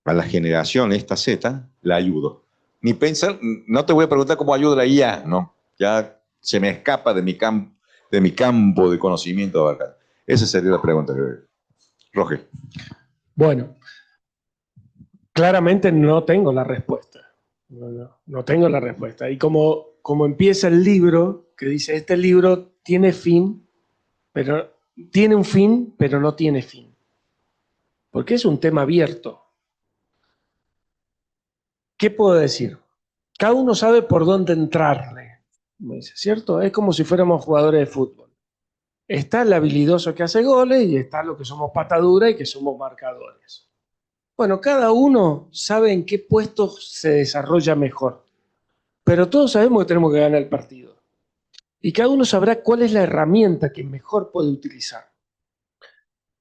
a la generación esta Z la ayudo. Ni pensar, no te voy a preguntar cómo ayudo la IA, no. Ya se me escapa de mi campo de conocimiento acá. Esa sería la pregunta, Roger. Bueno, claramente no tengo la respuesta. No tengo la respuesta. Y como empieza el libro, que dice, este libro tiene fin, pero tiene un fin, pero no tiene fin. Porque es un tema abierto. ¿Qué puedo decir? Cada uno sabe por dónde entrarle, me dice, ¿cierto? Es como si fuéramos jugadores de fútbol. Está el habilidoso que hace goles y está lo que somos patadura y que somos marcadores. Bueno, cada uno sabe en qué puesto se desarrolla mejor, pero todos sabemos que tenemos que ganar el partido. Y cada uno sabrá cuál es la herramienta que mejor puede utilizar.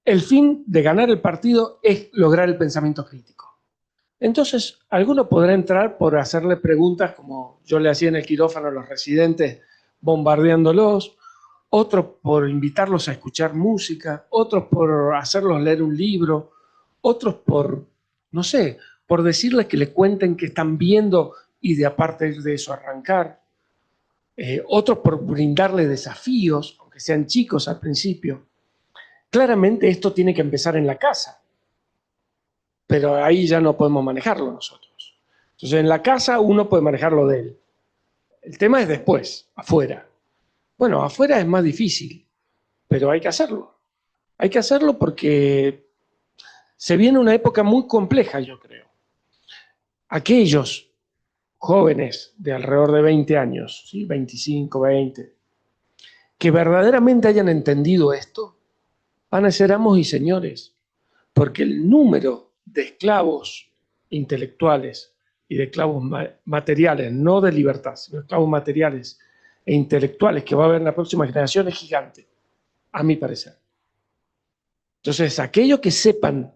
El fin de ganar el partido es lograr el pensamiento crítico. Entonces, alguno podrá entrar por hacerle preguntas como yo le hacía en el quirófano a los residentes, bombardeándolos, otros por invitarlos a escuchar música, otros por hacerlos leer un libro, otros por, no sé, por decirles que le cuenten que están viendo y de aparte de eso arrancar, otros por brindarle desafíos, aunque sean chicos al principio. Claramente esto tiene que empezar en la casa, pero ahí ya no podemos manejarlo nosotros. Entonces en la casa uno puede manejarlo de él. El tema es después, afuera. Bueno, afuera es más difícil, pero hay que hacerlo. Hay que hacerlo porque se viene una época muy compleja, yo creo. Aquellos jóvenes de alrededor de 20 años, ¿sí? 25, 20, que verdaderamente hayan entendido esto, van a ser amos y señores, porque el número de esclavos intelectuales y de esclavos materiales, no de libertad, sino de esclavos materiales e intelectuales que va a haber en la próxima generación es gigante, a mi parecer. Entonces, aquellos que sepan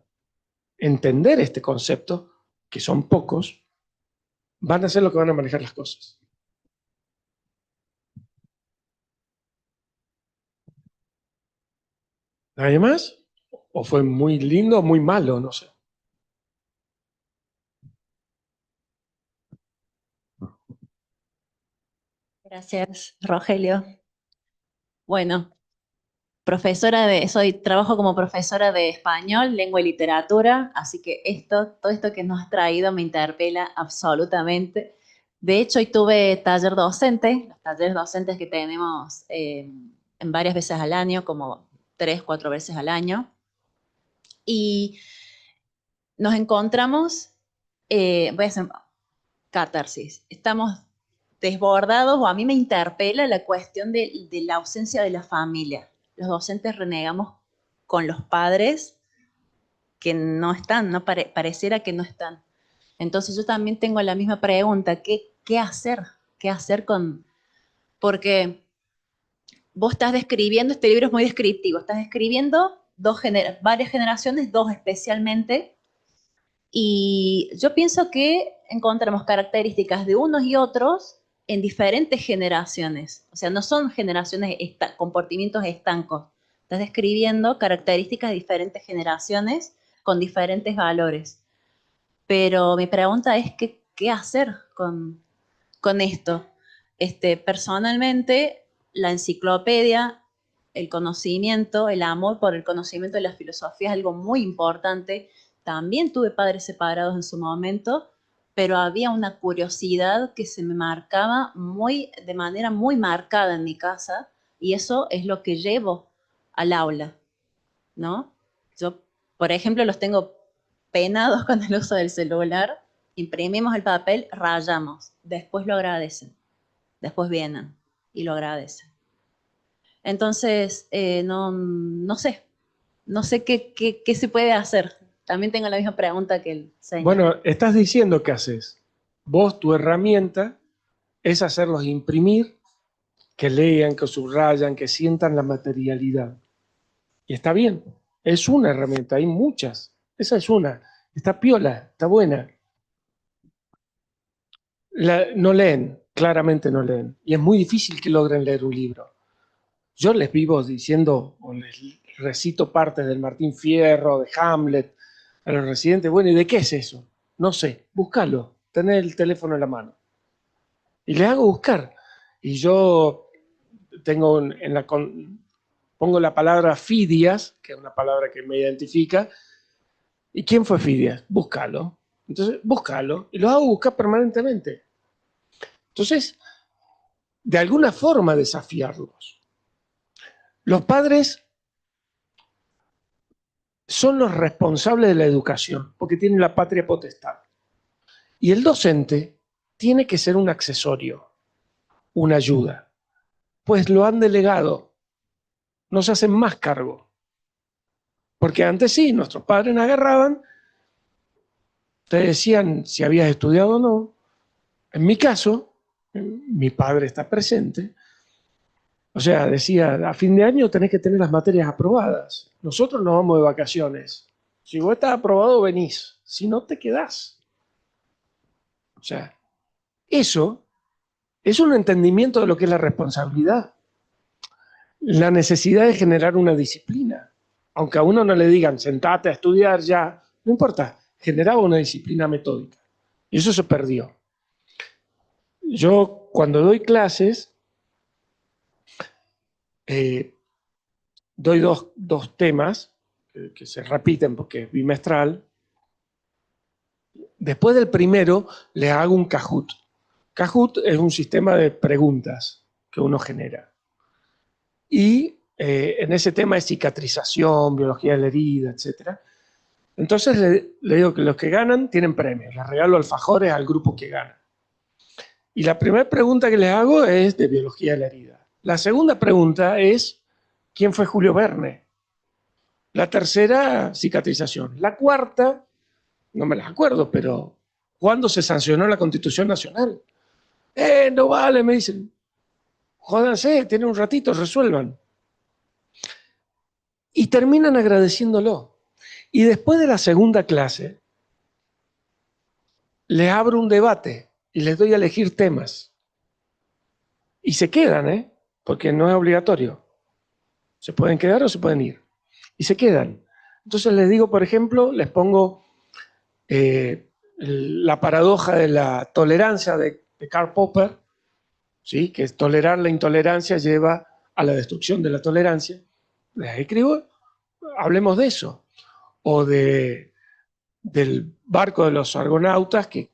entender este concepto, que son pocos, van a ser los que van a manejar las cosas. ¿Nadie más? ¿O fue muy lindo o muy malo? No sé. Gracias, Rogelio. Bueno, trabajo como profesora de español, lengua y literatura, así que todo esto que nos has traído me interpela absolutamente. De hecho, hoy tuve taller docente, los talleres docentes que tenemos en varias veces al año, como 3, 4 veces al año. Y nos encontramos, voy a hacer catarsis, estamos desbordados, o a mí me interpela la cuestión de la ausencia de la familia. Los docentes renegamos con los padres que no están, no pareciera que no están. Entonces yo también tengo la misma pregunta, ¿qué hacer? ¿Qué hacer con...? Porque vos estás describiendo, este libro es muy descriptivo, estás describiendo varias generaciones, dos especialmente, y yo pienso que encontramos características de unos y otros en diferentes generaciones. O sea, no son generaciones, comportamientos estancos. Estás describiendo características de diferentes generaciones con diferentes valores. Pero mi pregunta es, ¿qué hacer con esto? Personalmente, la enciclopedia, el conocimiento, el amor por el conocimiento de la filosofía es algo muy importante. También tuve padres separados en su momento, pero había una curiosidad que se me marcaba de manera muy marcada en mi casa, y eso es lo que llevo al aula, ¿no? Yo, por ejemplo, los tengo penados con el uso del celular, imprimimos el papel, rayamos, después lo agradecen, después vienen y lo agradecen. Entonces, no sé qué se puede hacer. También tengo la misma pregunta que el señor. Bueno, estás diciendo qué haces. Vos, tu herramienta es hacerlos imprimir, que lean, que subrayan, que sientan la materialidad. Y está bien, es una herramienta, hay muchas. Esa es una. Está piola, está buena. No leen, claramente no leen. Y es muy difícil que logren leer un libro. Yo les vivo diciendo, o les recito partes del Martín Fierro, de Hamlet, a los residentes. Bueno, ¿y de qué es eso? No sé, búscalo, tenés el teléfono en la mano. Y le hago buscar. Y yo tengo pongo la palabra Fidias, que es una palabra que me identifica. ¿Y quién fue Fidias? Búscalo. Entonces, búscalo. Y lo hago buscar permanentemente. Entonces, de alguna forma desafiarlos. Los padres son los responsables de la educación, porque tienen la patria potestad. Y el docente tiene que ser un accesorio, una ayuda, pues lo han delegado, no se hacen más cargo. Porque antes sí, nuestros padres agarraban, te decían si habías estudiado o no. En mi caso, mi padre está presente, o sea, decía, a fin de año tenés que tener las materias aprobadas. Nosotros nos vamos de vacaciones. Si vos estás aprobado, venís. Si no, te quedás. O sea, eso es un entendimiento de lo que es la responsabilidad. La necesidad de generar una disciplina. Aunque a uno no le digan, sentate a estudiar ya, no importa, generaba una disciplina metódica. Y eso se perdió. Yo, cuando doy clases, doy dos temas que se repiten porque es bimestral. Después del primero, le hago un Kahoot. Kahoot es un sistema de preguntas que uno genera. Y en ese tema es cicatrización, biología de la herida, etc. Entonces le digo que los que ganan tienen premios. Les regalo alfajores al grupo que gana. Y la primera pregunta que les hago es de biología de la herida. La segunda pregunta es, ¿quién fue Julio Verne? La tercera, cicatrización. La cuarta, no me las acuerdo, pero ¿cuándo se sancionó la Constitución Nacional? No vale, me dicen. Jódanse, tienen un ratito, resuelvan. Y terminan agradeciéndolo. Y después de la segunda clase, les abro un debate y les doy a elegir temas. Y se quedan, porque no es obligatorio. Se pueden quedar o se pueden ir. Y se quedan. Entonces les digo, por ejemplo, les pongo la paradoja de la tolerancia de Karl Popper, ¿sí? Que es tolerar la intolerancia lleva a la destrucción de la tolerancia. Les escribo, hablemos de eso. O del barco de los argonautas que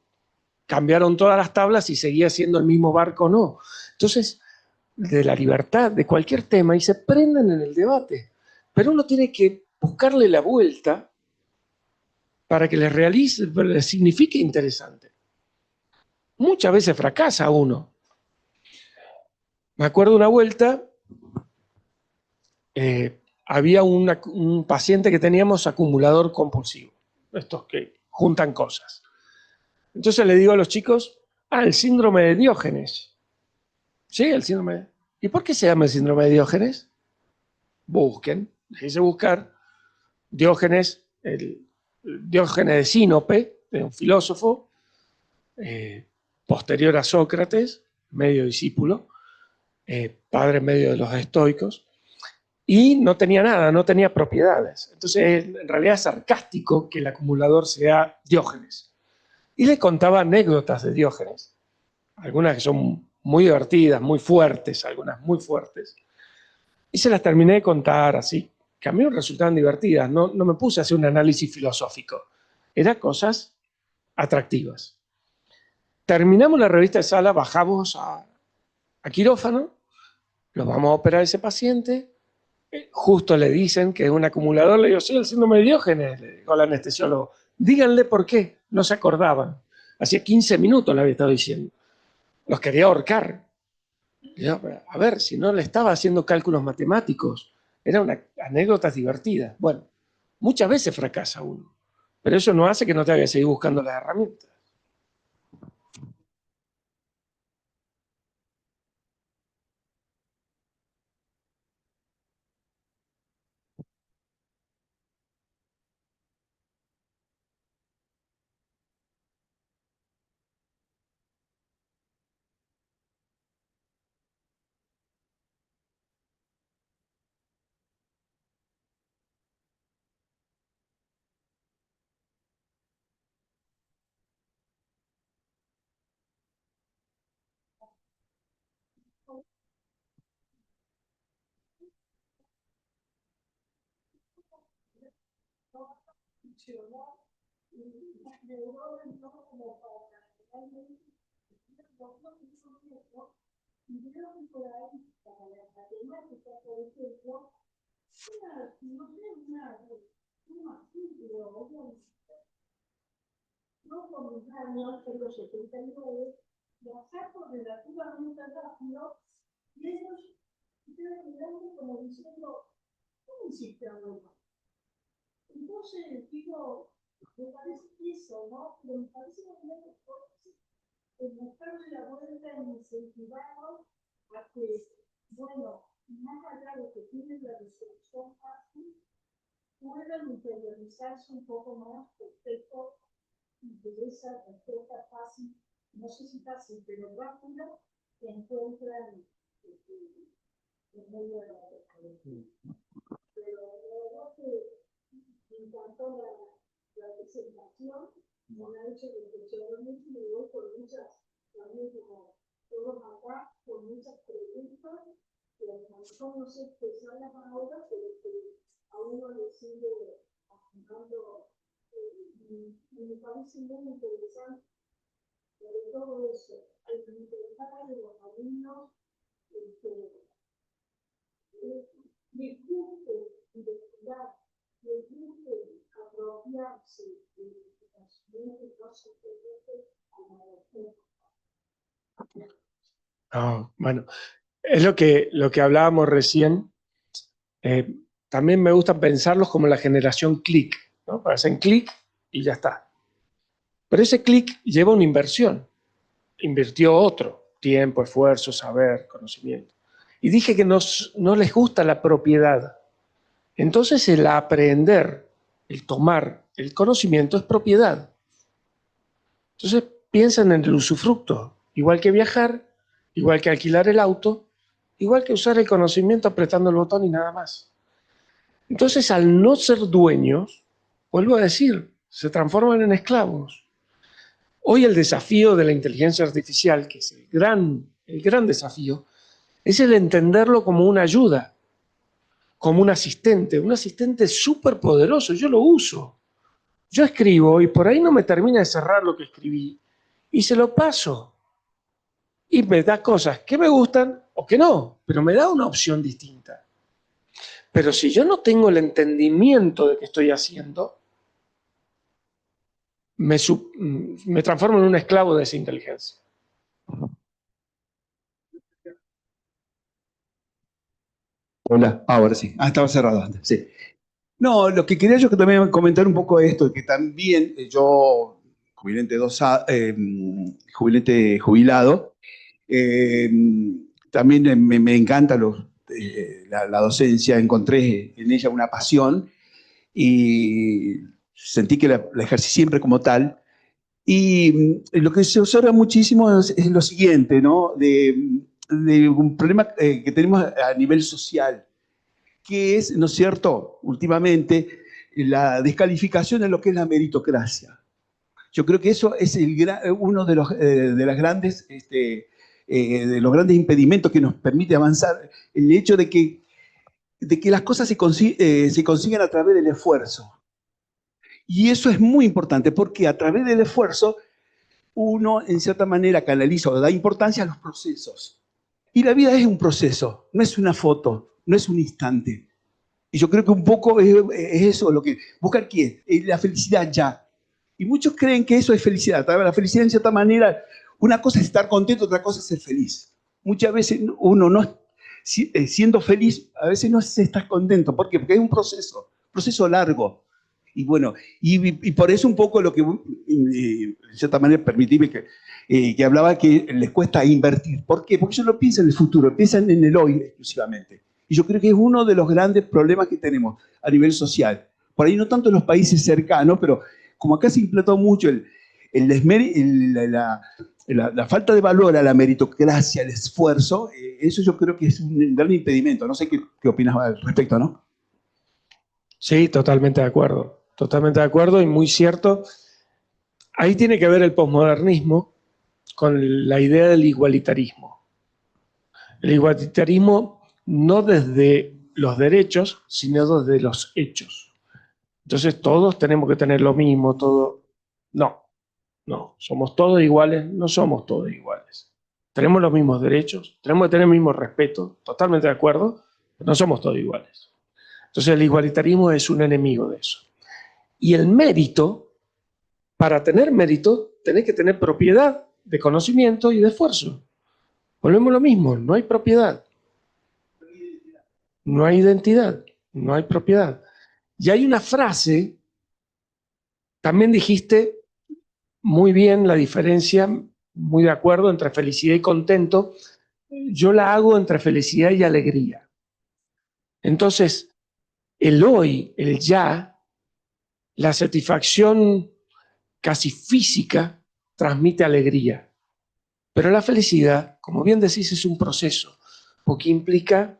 cambiaron todas las tablas y seguía siendo el mismo barco o no. Entonces, de la libertad, de cualquier tema, y se prenden en el debate. Pero uno tiene que buscarle la vuelta para que les realice, les signifique interesante. Muchas veces fracasa uno. Me acuerdo una vuelta, había un paciente que teníamos acumulador compulsivo, estos que juntan cosas. Entonces le digo a los chicos, el síndrome de Diógenes. Sí, el síndrome de... ¿Y por qué se llama el síndrome de Diógenes? Busquen, déjense buscar. Diógenes, el Diógenes de Sinope, de un filósofo, posterior a Sócrates, medio discípulo, padre medio de los estoicos, y no tenía nada, no tenía propiedades. Entonces, en realidad es sarcástico que el acumulador sea Diógenes. Y le contaba anécdotas de Diógenes, algunas que son muy divertidas, muy fuertes, algunas muy fuertes, y se las terminé de contar así, que a mí me resultaban divertidas, no me puse a hacer un análisis filosófico, eran cosas atractivas. Terminamos la revista de sala, bajamos a quirófano, lo vamos a operar a ese paciente, justo le dicen que es un acumulador, le digo, sí, el síndrome de Diógenes, le digo al anestesiólogo, díganle por qué, no se acordaban. Hacía 15 minutos le había estado diciendo. Los quería ahorcar. Yo, a ver, si no le estaba haciendo cálculos matemáticos, eran anécdotas divertidas. Bueno, muchas veces fracasa uno, pero eso no hace que no te haga seguir buscando las herramientas. No comenzamos en los 79, viajar relativamente rápido y ellos quedan mirando como diciendo, ¿cómo hiciste algo? Entonces, digo, me parece eso, ¿no? Pero me parece que buscarle la vuelta en incentivarnos a que, bueno, más allá de que tienen la resolución fácil, puedan interiorizarse un poco más respecto de esa respuesta fácil, no sé si fácil, pero rápida, que encuentran en medio de la tecnología. Pero la verdad que me encantó la presentación, me ha hecho reflexionar mucho y me voy por muchas, también como todos acá, por muchas preguntas, que a lo mejor no sé expresarlas ahora, pero que a uno le sigue apuntando. Me parece muy interesante sobre todo eso, el intentar de los alumnos les guste investigar, les guste apropiarse de conocimientos que no se permiten a la docente. Bueno, es lo que hablábamos recién. También me gusta pensarlos como la generación clic, ¿no? Hacen clic y ya está. Pero ese clic lleva una inversión. Invirtió otro, tiempo, esfuerzo, saber, conocimiento. Y dije que no les gusta la propiedad. Entonces el aprender, el tomar el conocimiento es propiedad. Entonces piensan en el usufructo, igual que viajar, igual que alquilar el auto, igual que usar el conocimiento apretando el botón y nada más. Entonces, al no ser dueños, vuelvo a decir, se transforman en esclavos. Hoy el desafío de la inteligencia artificial, que es el gran desafío, es el entenderlo como una ayuda, como un asistente súper poderoso. Yo lo uso. Yo escribo y por ahí no me termina de cerrar lo que escribí y se lo paso. Y me da cosas que me gustan o que no, pero me da una opción distinta. Pero si yo no tengo el entendimiento de qué estoy haciendo, me transformo en un esclavo de esa inteligencia. Hola, ahora sí. Estaba cerrado antes, sí. No, lo que quería yo que también comentar un poco esto, que también yo, jubilante jubilado, eh, también me encanta la docencia, encontré en ella una pasión y sentí que la ejercí siempre como tal. Y lo que se observa muchísimo es lo siguiente, ¿no? De un problema que tenemos a nivel social, que es, ¿no es cierto?, últimamente, la descalificación de lo que es la meritocracia. Yo creo que eso es uno de las grandes, de los grandes impedimentos que nos permite avanzar, el hecho de que las cosas se consiguen a través del esfuerzo. Y eso es muy importante porque a través del esfuerzo uno, en cierta manera, canaliza o da importancia a los procesos. Y la vida es un proceso, no es una foto, no es un instante. Y yo creo que un poco es eso lo que buscar qué es la felicidad ya. Y muchos creen que eso es felicidad. La felicidad, en cierta manera, una cosa es estar contento, otra cosa es ser feliz. Muchas veces uno no, siendo feliz, a veces no se está contento. ¿Por qué? Porque es un proceso largo. Y bueno, y por eso un poco lo que, en cierta manera, permitime que hablaba que les cuesta invertir. ¿Por qué? Porque ellos no piensan en el futuro, piensan en el hoy exclusivamente. Y yo creo que es uno de los grandes problemas que tenemos a nivel social. Por ahí no tanto en los países cercanos, pero como acá se implantó mucho la falta de valor a la meritocracia, el esfuerzo, eso yo creo que es un gran impedimento. No sé qué opinas al respecto, ¿no? Sí, totalmente de acuerdo y muy cierto. Ahí tiene que ver el posmodernismo con la idea del igualitarismo. El igualitarismo no desde los derechos, sino desde los hechos. Entonces todos tenemos que tener lo mismo, todo. No, no, somos todos iguales, no somos todos iguales. Tenemos los mismos derechos, tenemos que tener el mismo respeto, totalmente de acuerdo, pero no somos todos iguales. Entonces el igualitarismo es un enemigo de eso. Y el mérito, para tener mérito, tenés que tener propiedad de conocimiento y de esfuerzo. Volvemos a lo mismo, no hay propiedad. No hay identidad, no hay propiedad. Y hay una frase, también dijiste muy bien la diferencia, muy de acuerdo, entre felicidad y contento. Yo la hago entre felicidad y alegría. Entonces, el hoy, el ya, la satisfacción casi física transmite alegría. Pero la felicidad, como bien decís, es un proceso, porque implica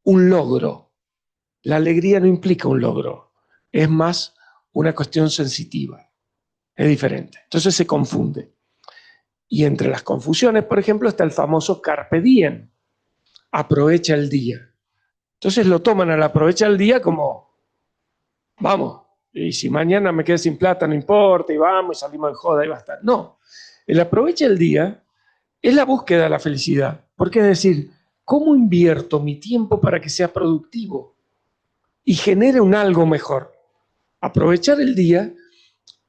un logro. La alegría no implica un logro, es más una cuestión sensitiva, es diferente. Entonces se confunde. Y entre las confusiones, por ejemplo, está el famoso carpe diem, aprovecha el día. Entonces lo toman al aprovecha el día como, vamos, y si mañana me quedé sin plata no importa, y vamos, y salimos de joda y basta. No, el aprovecha el día es la búsqueda de la felicidad, porque es decir, ¿cómo invierto mi tiempo para que sea productivo y genere un algo mejor? Aprovechar el día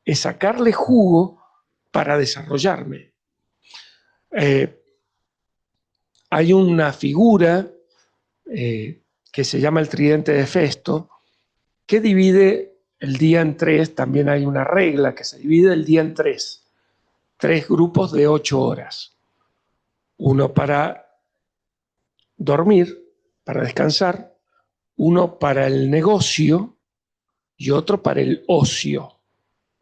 es sacarle jugo para desarrollarme. Hay una figura que se llama el tridente de Festo, que divide el día en tres. También hay una regla que se divide el día en tres grupos de 8 horas. Uno para dormir, para descansar, uno para el negocio y otro para el ocio.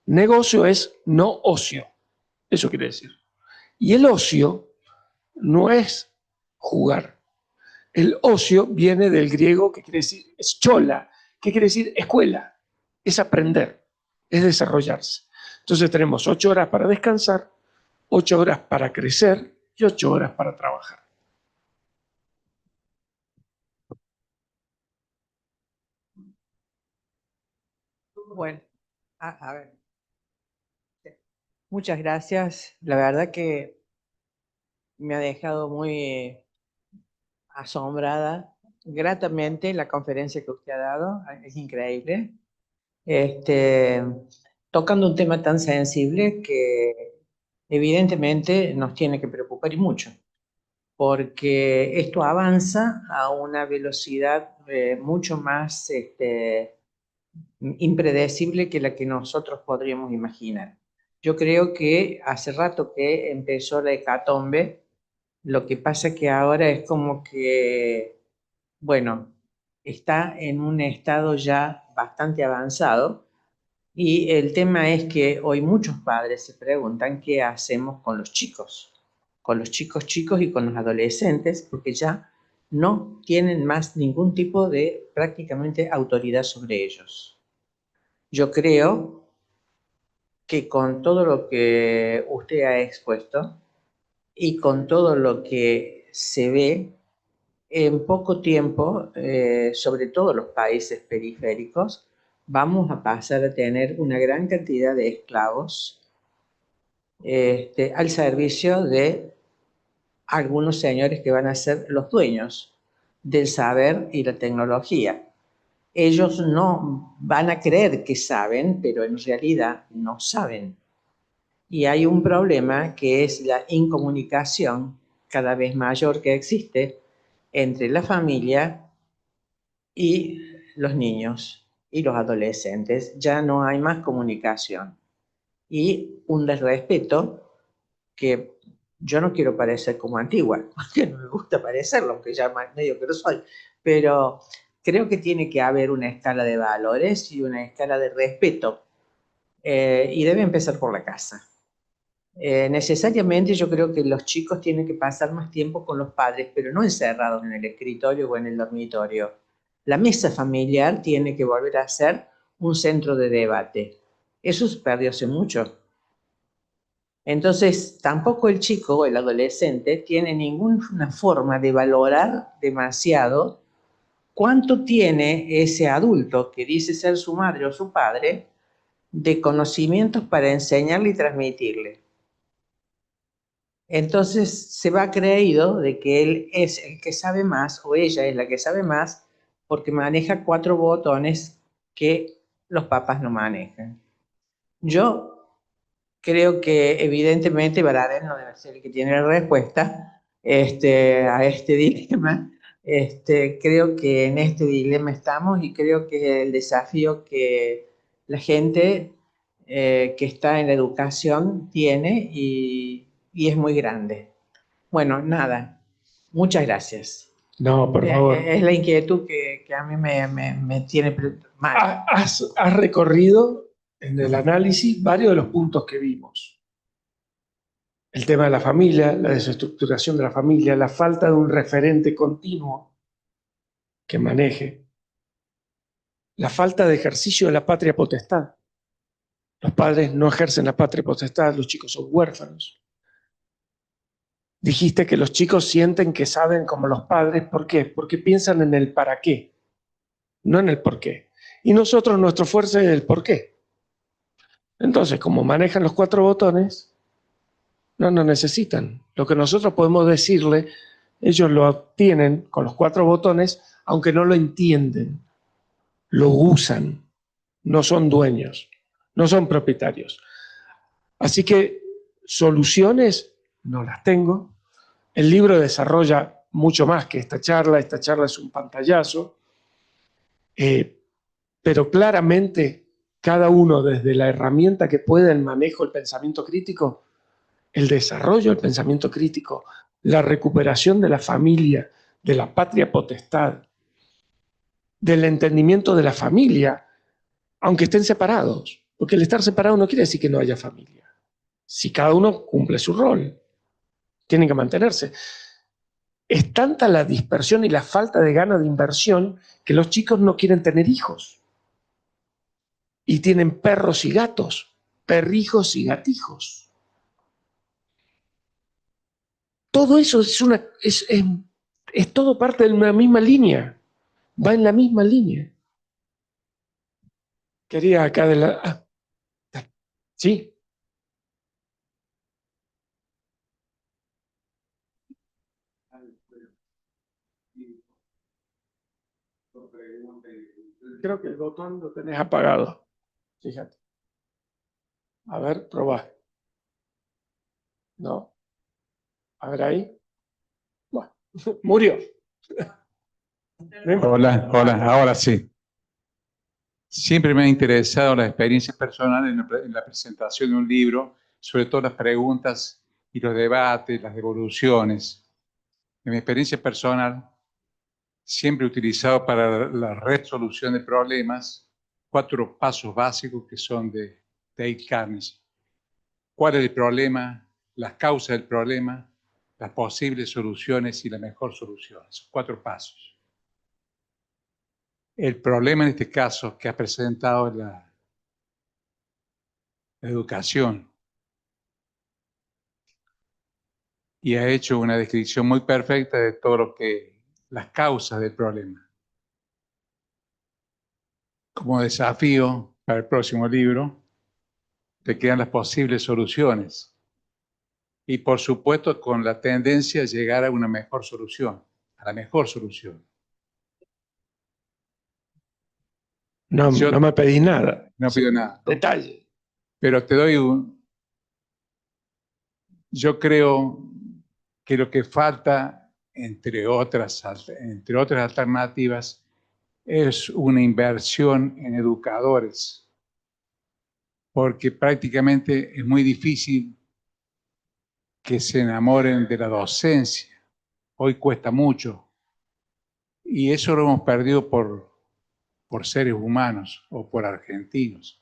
Negocio es no ocio, eso quiere decir. Y el ocio no es jugar. El ocio viene del griego que quiere decir eschola, que quiere decir escuela, es aprender, es desarrollarse. Entonces tenemos 8 horas para descansar, 8 horas para crecer y 8 horas para trabajar. Bueno, a ver. Muchas gracias. La verdad que me ha dejado muy asombrada, gratamente, la conferencia que usted ha dado. Es increíble. Tocando un tema tan sensible que evidentemente nos tiene que preocupar y mucho, porque esto avanza a una velocidad mucho más impredecible que la que nosotros podríamos imaginar. Yo creo que hace rato que empezó la hecatombe, lo que pasa que ahora es como que, bueno, está en un estado ya bastante avanzado y el tema es que hoy muchos padres se preguntan qué hacemos con los chicos chicos y con los adolescentes, porque ya no tienen más ningún tipo de prácticamente autoridad sobre ellos. Yo creo que con todo lo que usted ha expuesto y con todo lo que se ve, en poco tiempo, sobre todo los países periféricos, vamos a pasar a tener una gran cantidad de esclavos al servicio de algunos señores que van a ser los dueños del saber y la tecnología. Ellos no van a creer que saben, pero en realidad no saben. Y hay un problema que es la incomunicación cada vez mayor que existe entre la familia y los niños y los adolescentes. Ya no hay más comunicación. Y un desrespeto que yo no quiero parecer como antigua, porque no me gusta parecerlo, aunque ya medio que lo soy, pero creo que tiene que haber una escala de valores y una escala de respeto, y debe empezar por la casa. Necesariamente yo creo que los chicos tienen que pasar más tiempo con los padres, pero no encerrados en el escritorio o en el dormitorio. La mesa familiar tiene que volver a ser un centro de debate. Eso se perdió hace mucho. Entonces, tampoco el chico o el adolescente tiene ninguna forma de valorar demasiado cuánto tiene ese adulto que dice ser su madre o su padre de conocimientos para enseñarle y transmitirle. Entonces se va creído de que él es el que sabe más o ella es la que sabe más porque maneja 4 botones que los papás no manejan. Yo creo que evidentemente Baradel no debe ser el que tiene la respuesta a este dilema. Creo que en este dilema estamos y creo que el desafío que la gente que está en la educación tiene y es muy grande. Bueno, nada, muchas gracias. No, por favor. Es la inquietud que a mí me tiene mal. Has recorrido en el análisis varios de los puntos que vimos. El tema de la familia, la desestructuración de la familia, la falta de un referente continuo que maneje, la falta de ejercicio de la patria potestad. Los padres no ejercen la patria potestad, los chicos son huérfanos. Dijiste que los chicos sienten que saben como los padres. ¿Por qué? Porque piensan en el para qué, no en el por qué. Y nosotros, nuestra fuerza es el por qué. Entonces, como manejan los 4 botones, no nos necesitan. Lo que nosotros podemos decirle, ellos lo obtienen con los 4 botones, aunque no lo entienden. Lo usan. No son dueños. No son propietarios. Así que soluciones no las tengo. El libro desarrolla mucho más que esta charla. Esta charla es un pantallazo. Pero claramente cada uno desde la herramienta que puede, el manejo del pensamiento crítico, el desarrollo del pensamiento crítico, la recuperación de la familia, de la patria potestad, del entendimiento de la familia, aunque estén separados. Porque el estar separado no quiere decir que no haya familia. Si cada uno cumple su rol, tienen que mantenerse. Es tanta la dispersión y la falta de ganas de inversión que los chicos no quieren tener hijos. Y tienen perros y gatos, perrijos y gatijos. Todo eso es todo parte de una misma línea. Va en la misma línea. Quería acá de la... sí. Creo que el botón lo tenés apagado. Fíjate. A ver, probá. No. A ver ahí. Bueno, murió. Hola, ahora sí. Siempre me ha interesado la experiencia personal en la presentación de un libro, sobre todo las preguntas y los debates, las devoluciones. En mi experiencia personal, siempre he utilizado para la resolución de problemas 4 pasos básicos que son de Dale Carnegie. ¿Cuál es el problema? Las causas del problema, las posibles soluciones y la mejor solución. Esos 4 pasos. El problema en este caso que ha presentado la educación y ha hecho una descripción muy perfecta de todo lo que las causas del problema. Como desafío para el próximo libro, te quedan las posibles soluciones y por supuesto con la tendencia a llegar a una mejor solución, a la mejor solución. No me pedís nada. No pido nada. Detalle. Pero te doy yo creo que lo que falta, entre otras alternativas, es una inversión en educadores, porque prácticamente es muy difícil que se enamoren de la docencia. Hoy cuesta mucho. Y eso lo hemos perdido por seres humanos o por argentinos.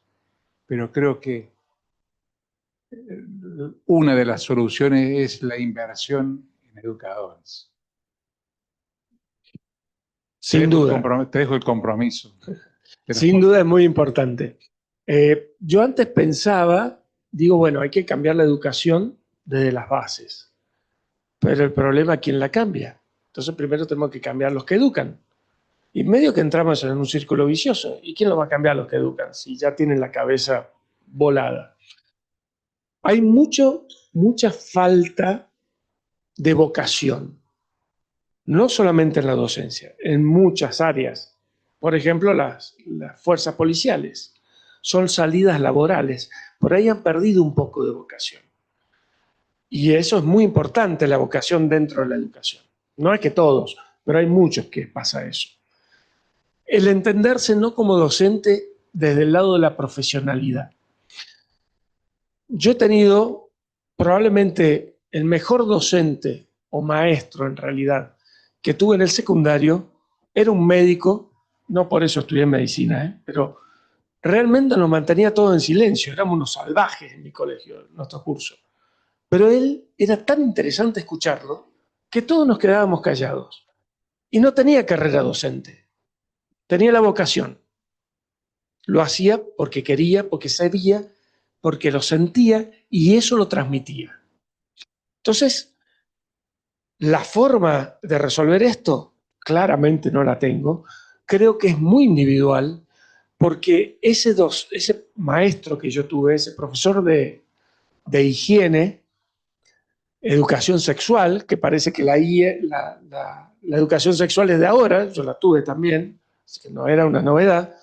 Pero creo que una de las soluciones es la inversión en educadores. Sin duda. Te dejo el compromiso. Sin duda es muy importante. Yo antes pensaba digo, bueno, hay que cambiar la educación desde las bases. Pero el problema, ¿quién la cambia? Entonces primero tenemos que cambiar los que educan. Y medio que entramos en un círculo vicioso. ¿Y quién lo va a cambiar los que educan si ya tienen la cabeza volada? Hay mucha falta de vocación. No solamente en la docencia, en muchas áreas. Por ejemplo, las fuerzas policiales. Son salidas laborales. Por ahí han perdido un poco de vocación. Y eso es muy importante, la vocación dentro de la educación. No es que todos, pero hay muchos que pasa eso. El entenderse no como docente desde el lado de la profesionalidad. Yo he tenido probablemente el mejor docente o maestro en realidad que tuve en el secundario, era un médico, no por eso estudié medicina, pero realmente nos mantenía todo en silencio, éramos unos salvajes en mi colegio, en nuestro curso. Pero él era tan interesante escucharlo que todos nos quedábamos callados. Y no tenía carrera docente, tenía la vocación. Lo hacía porque quería, porque sabía, porque lo sentía y eso lo transmitía. Entonces, la forma de resolver esto, claramente no la tengo. Creo que es muy individual porque ese maestro que yo tuve, ese profesor de higiene, educación sexual, que parece que la educación sexual es de ahora, yo la tuve también, así que no era una novedad,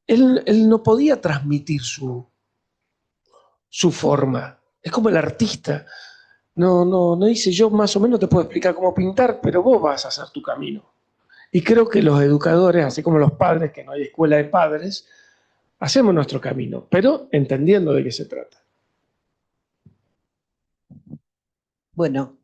él no podía transmitir su forma. Es como el artista. No dice, yo más o menos te puedo explicar cómo pintar, pero vos vas a hacer tu camino. Y creo que los educadores, así como los padres, que no hay escuela de padres, hacemos nuestro camino, pero entendiendo de qué se trata. Bueno,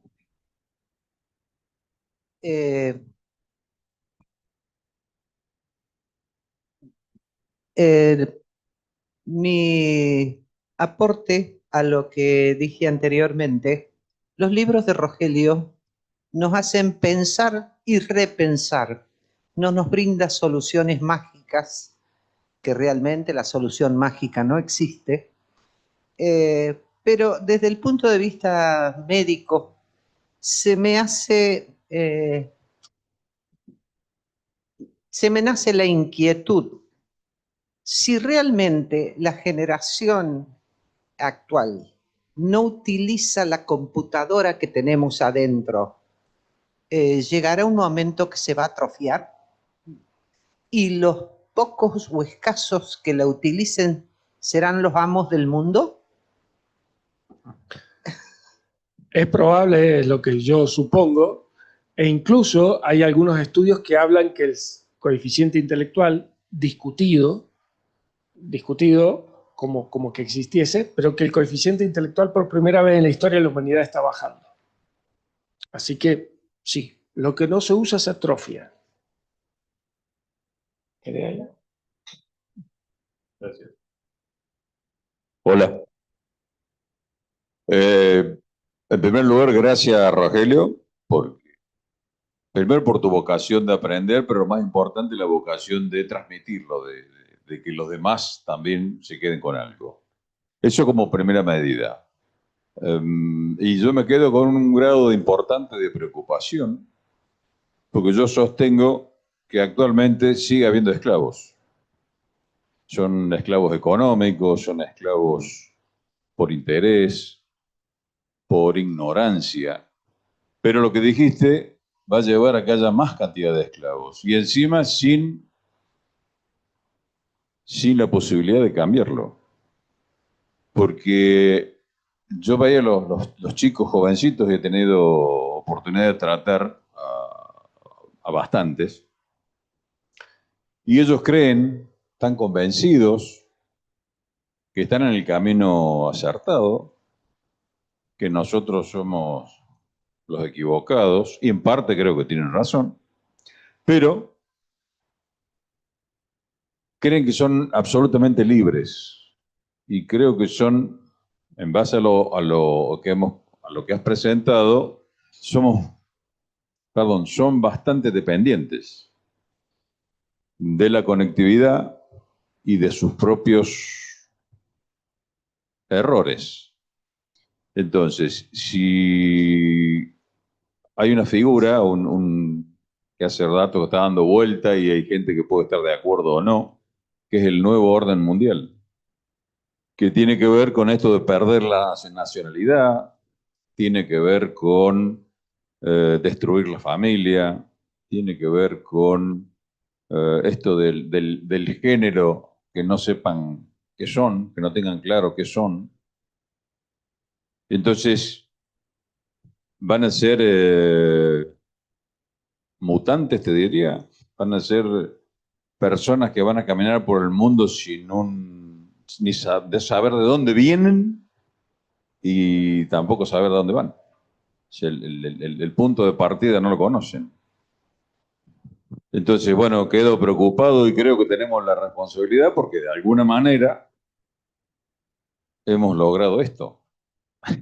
mi aporte a lo que dije anteriormente, los libros de Rogelio nos hacen pensar y repensar, no nos brinda soluciones mágicas, que realmente la solución mágica no existe, pero desde el punto de vista médico se me nace la inquietud. Si realmente la generación actual no utiliza la computadora que tenemos adentro, llegará un momento que se va a atrofiar y los pocos o escasos que la utilicen serán los amos del mundo. Es probable, es lo que yo supongo, e incluso hay algunos estudios que hablan que el coeficiente intelectual discutido como que existiese, pero que el coeficiente intelectual por primera vez en la historia de la humanidad está bajando. Así que sí, lo que no se usa se atrofia. Gracias. Hola. En primer lugar, gracias, Rogelio, primero por tu vocación de aprender, pero más importante, la vocación de transmitirlo, de que los demás también se queden con algo. Eso como primera medida. Y yo me quedo con un grado importante de preocupación, porque yo sostengo que actualmente sigue habiendo esclavos. Son esclavos económicos, son esclavos por interés, por ignorancia. Pero lo que dijiste va a llevar a que haya más cantidad de esclavos y encima sin la posibilidad de cambiarlo. Porque yo veía los chicos jovencitos y he tenido oportunidad de tratar a bastantes y ellos creen, están convencidos que están en el camino acertado, que nosotros somos los equivocados, y en parte creo que tienen razón, pero creen que son absolutamente libres, y creo que son, en base a lo que has presentado, son bastante dependientes de la conectividad y de sus propios errores. Entonces, si hay una figura, que hace rato está dando vuelta y hay gente que puede estar de acuerdo o no, que es el nuevo orden mundial, que tiene que ver con esto de perder la nacionalidad, tiene que ver con destruir la familia, tiene que ver con esto del género, que no sepan qué son, que no tengan claro qué son. Entonces, van a ser mutantes, te diría, van a ser personas que van a caminar por el mundo sin de saber de dónde vienen y tampoco saber de dónde van. O sea, el punto de partida no lo conocen. Entonces, bueno, quedo preocupado y creo que tenemos la responsabilidad porque de alguna manera hemos logrado esto.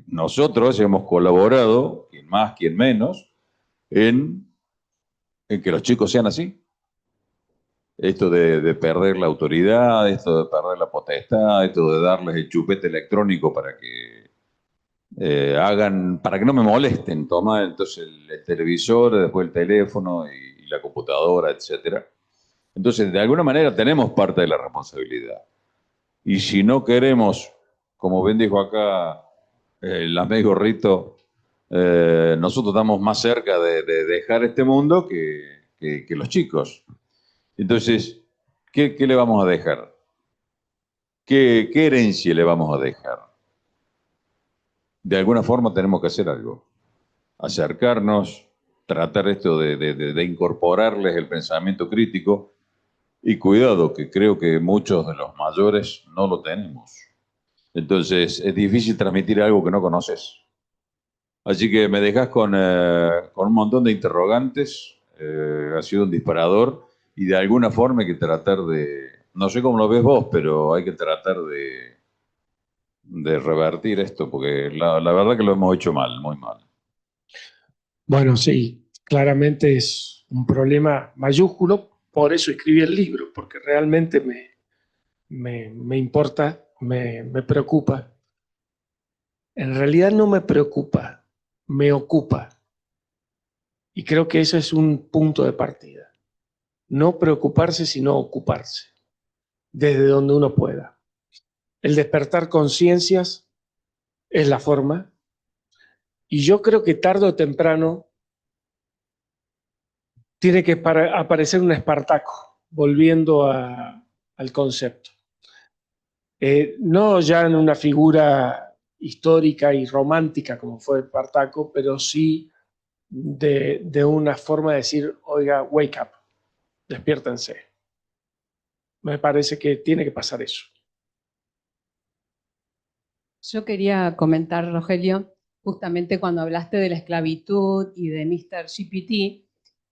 Nosotros hemos colaborado, quien más, quien menos, en que los chicos sean así. Esto de perder la autoridad, esto de perder la potestad, esto de darles el chupete electrónico para que para que no me molesten. Toma entonces el televisor, después el teléfono y la computadora, etc. Entonces, de alguna manera tenemos parte de la responsabilidad. Y si no queremos, como bien dijo acá el amigo Rito, nosotros estamos más cerca de dejar este mundo que los chicos. Entonces, ¿qué le vamos a dejar? ¿Qué herencia le vamos a dejar? De alguna forma tenemos que hacer algo. Acercarnos, tratar esto de incorporarles el pensamiento crítico. Y cuidado, que creo que muchos de los mayores no lo tenemos. Entonces, es difícil transmitir algo que no conoces. Así que me dejas con un montón de interrogantes. Ha sido un disparador. Y de alguna forma hay que tratar no sé cómo lo ves vos, pero hay que tratar de revertir esto, porque la verdad que lo hemos hecho mal, muy mal. Bueno, sí, claramente es un problema mayúsculo, por eso escribí el libro, porque realmente me importa, me preocupa. En realidad no me preocupa, me ocupa. Y creo que ese es un punto de partida. No preocuparse, sino ocuparse, desde donde uno pueda. El despertar conciencias es la forma, y yo creo que tarde o temprano tiene que aparecer un Espartaco, volviendo al concepto. No ya en una figura histórica y romántica como fue Espartaco, pero sí de una forma de decir, oiga, wake up, despiértense. Me parece que tiene que pasar eso. Yo quería comentar, Rogelio, justamente cuando hablaste de la esclavitud y de Mr. GPT,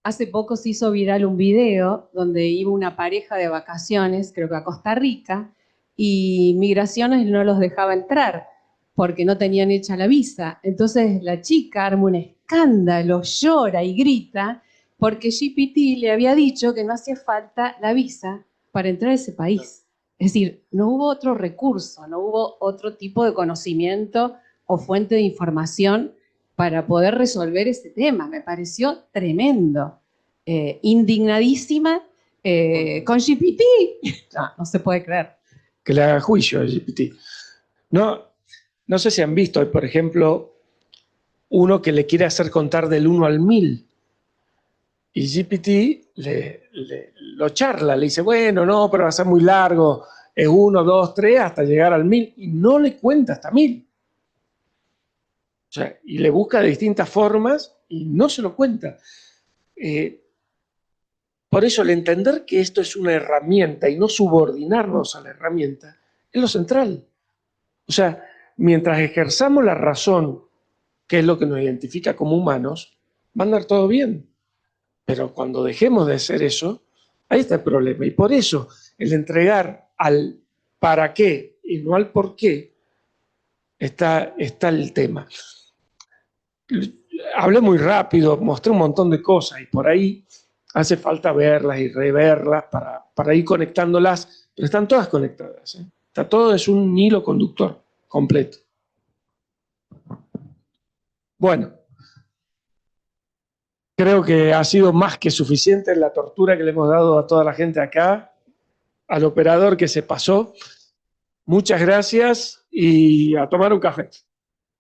hace poco se hizo viral un video donde iba una pareja de vacaciones, creo que a Costa Rica, y Migraciones no los dejaba entrar porque no tenían hecha la visa. Entonces la chica arma un escándalo, llora y grita porque GPT le había dicho que no hacía falta la visa para entrar a ese país. Es decir, no hubo otro recurso, no hubo otro tipo de conocimiento o fuente de información para poder resolver ese tema. Me pareció tremendo. Indignadísima con GPT. No se puede creer. Que le haga juicio a GPT. No sé si han visto, por ejemplo, uno que le quiere hacer contar del 1 al 1000. Y GPT lo charla, le dice, bueno, no, pero va a ser muy largo, es 1, 2, 3, hasta llegar al 1000, y no le cuenta hasta 1000. O sea, y le busca de distintas formas y no se lo cuenta. Por eso el entender que esto es una herramienta y no subordinarnos a la herramienta es lo central. O sea, mientras ejerzamos la razón, que es lo que nos identifica como humanos, va a andar todo bien. Pero cuando dejemos de hacer eso, ahí está el problema. Y por eso el entregar al para qué y no al por qué está el tema. Hablé muy rápido, mostré un montón de cosas y por ahí hace falta verlas y reverlas para ir conectándolas, pero están todas conectadas. Está todo, es un hilo conductor. completo. Bueno, creo que ha sido más que suficiente la tortura que le hemos dado a toda la gente acá, al operador que se pasó. Muchas gracias y a tomar un café.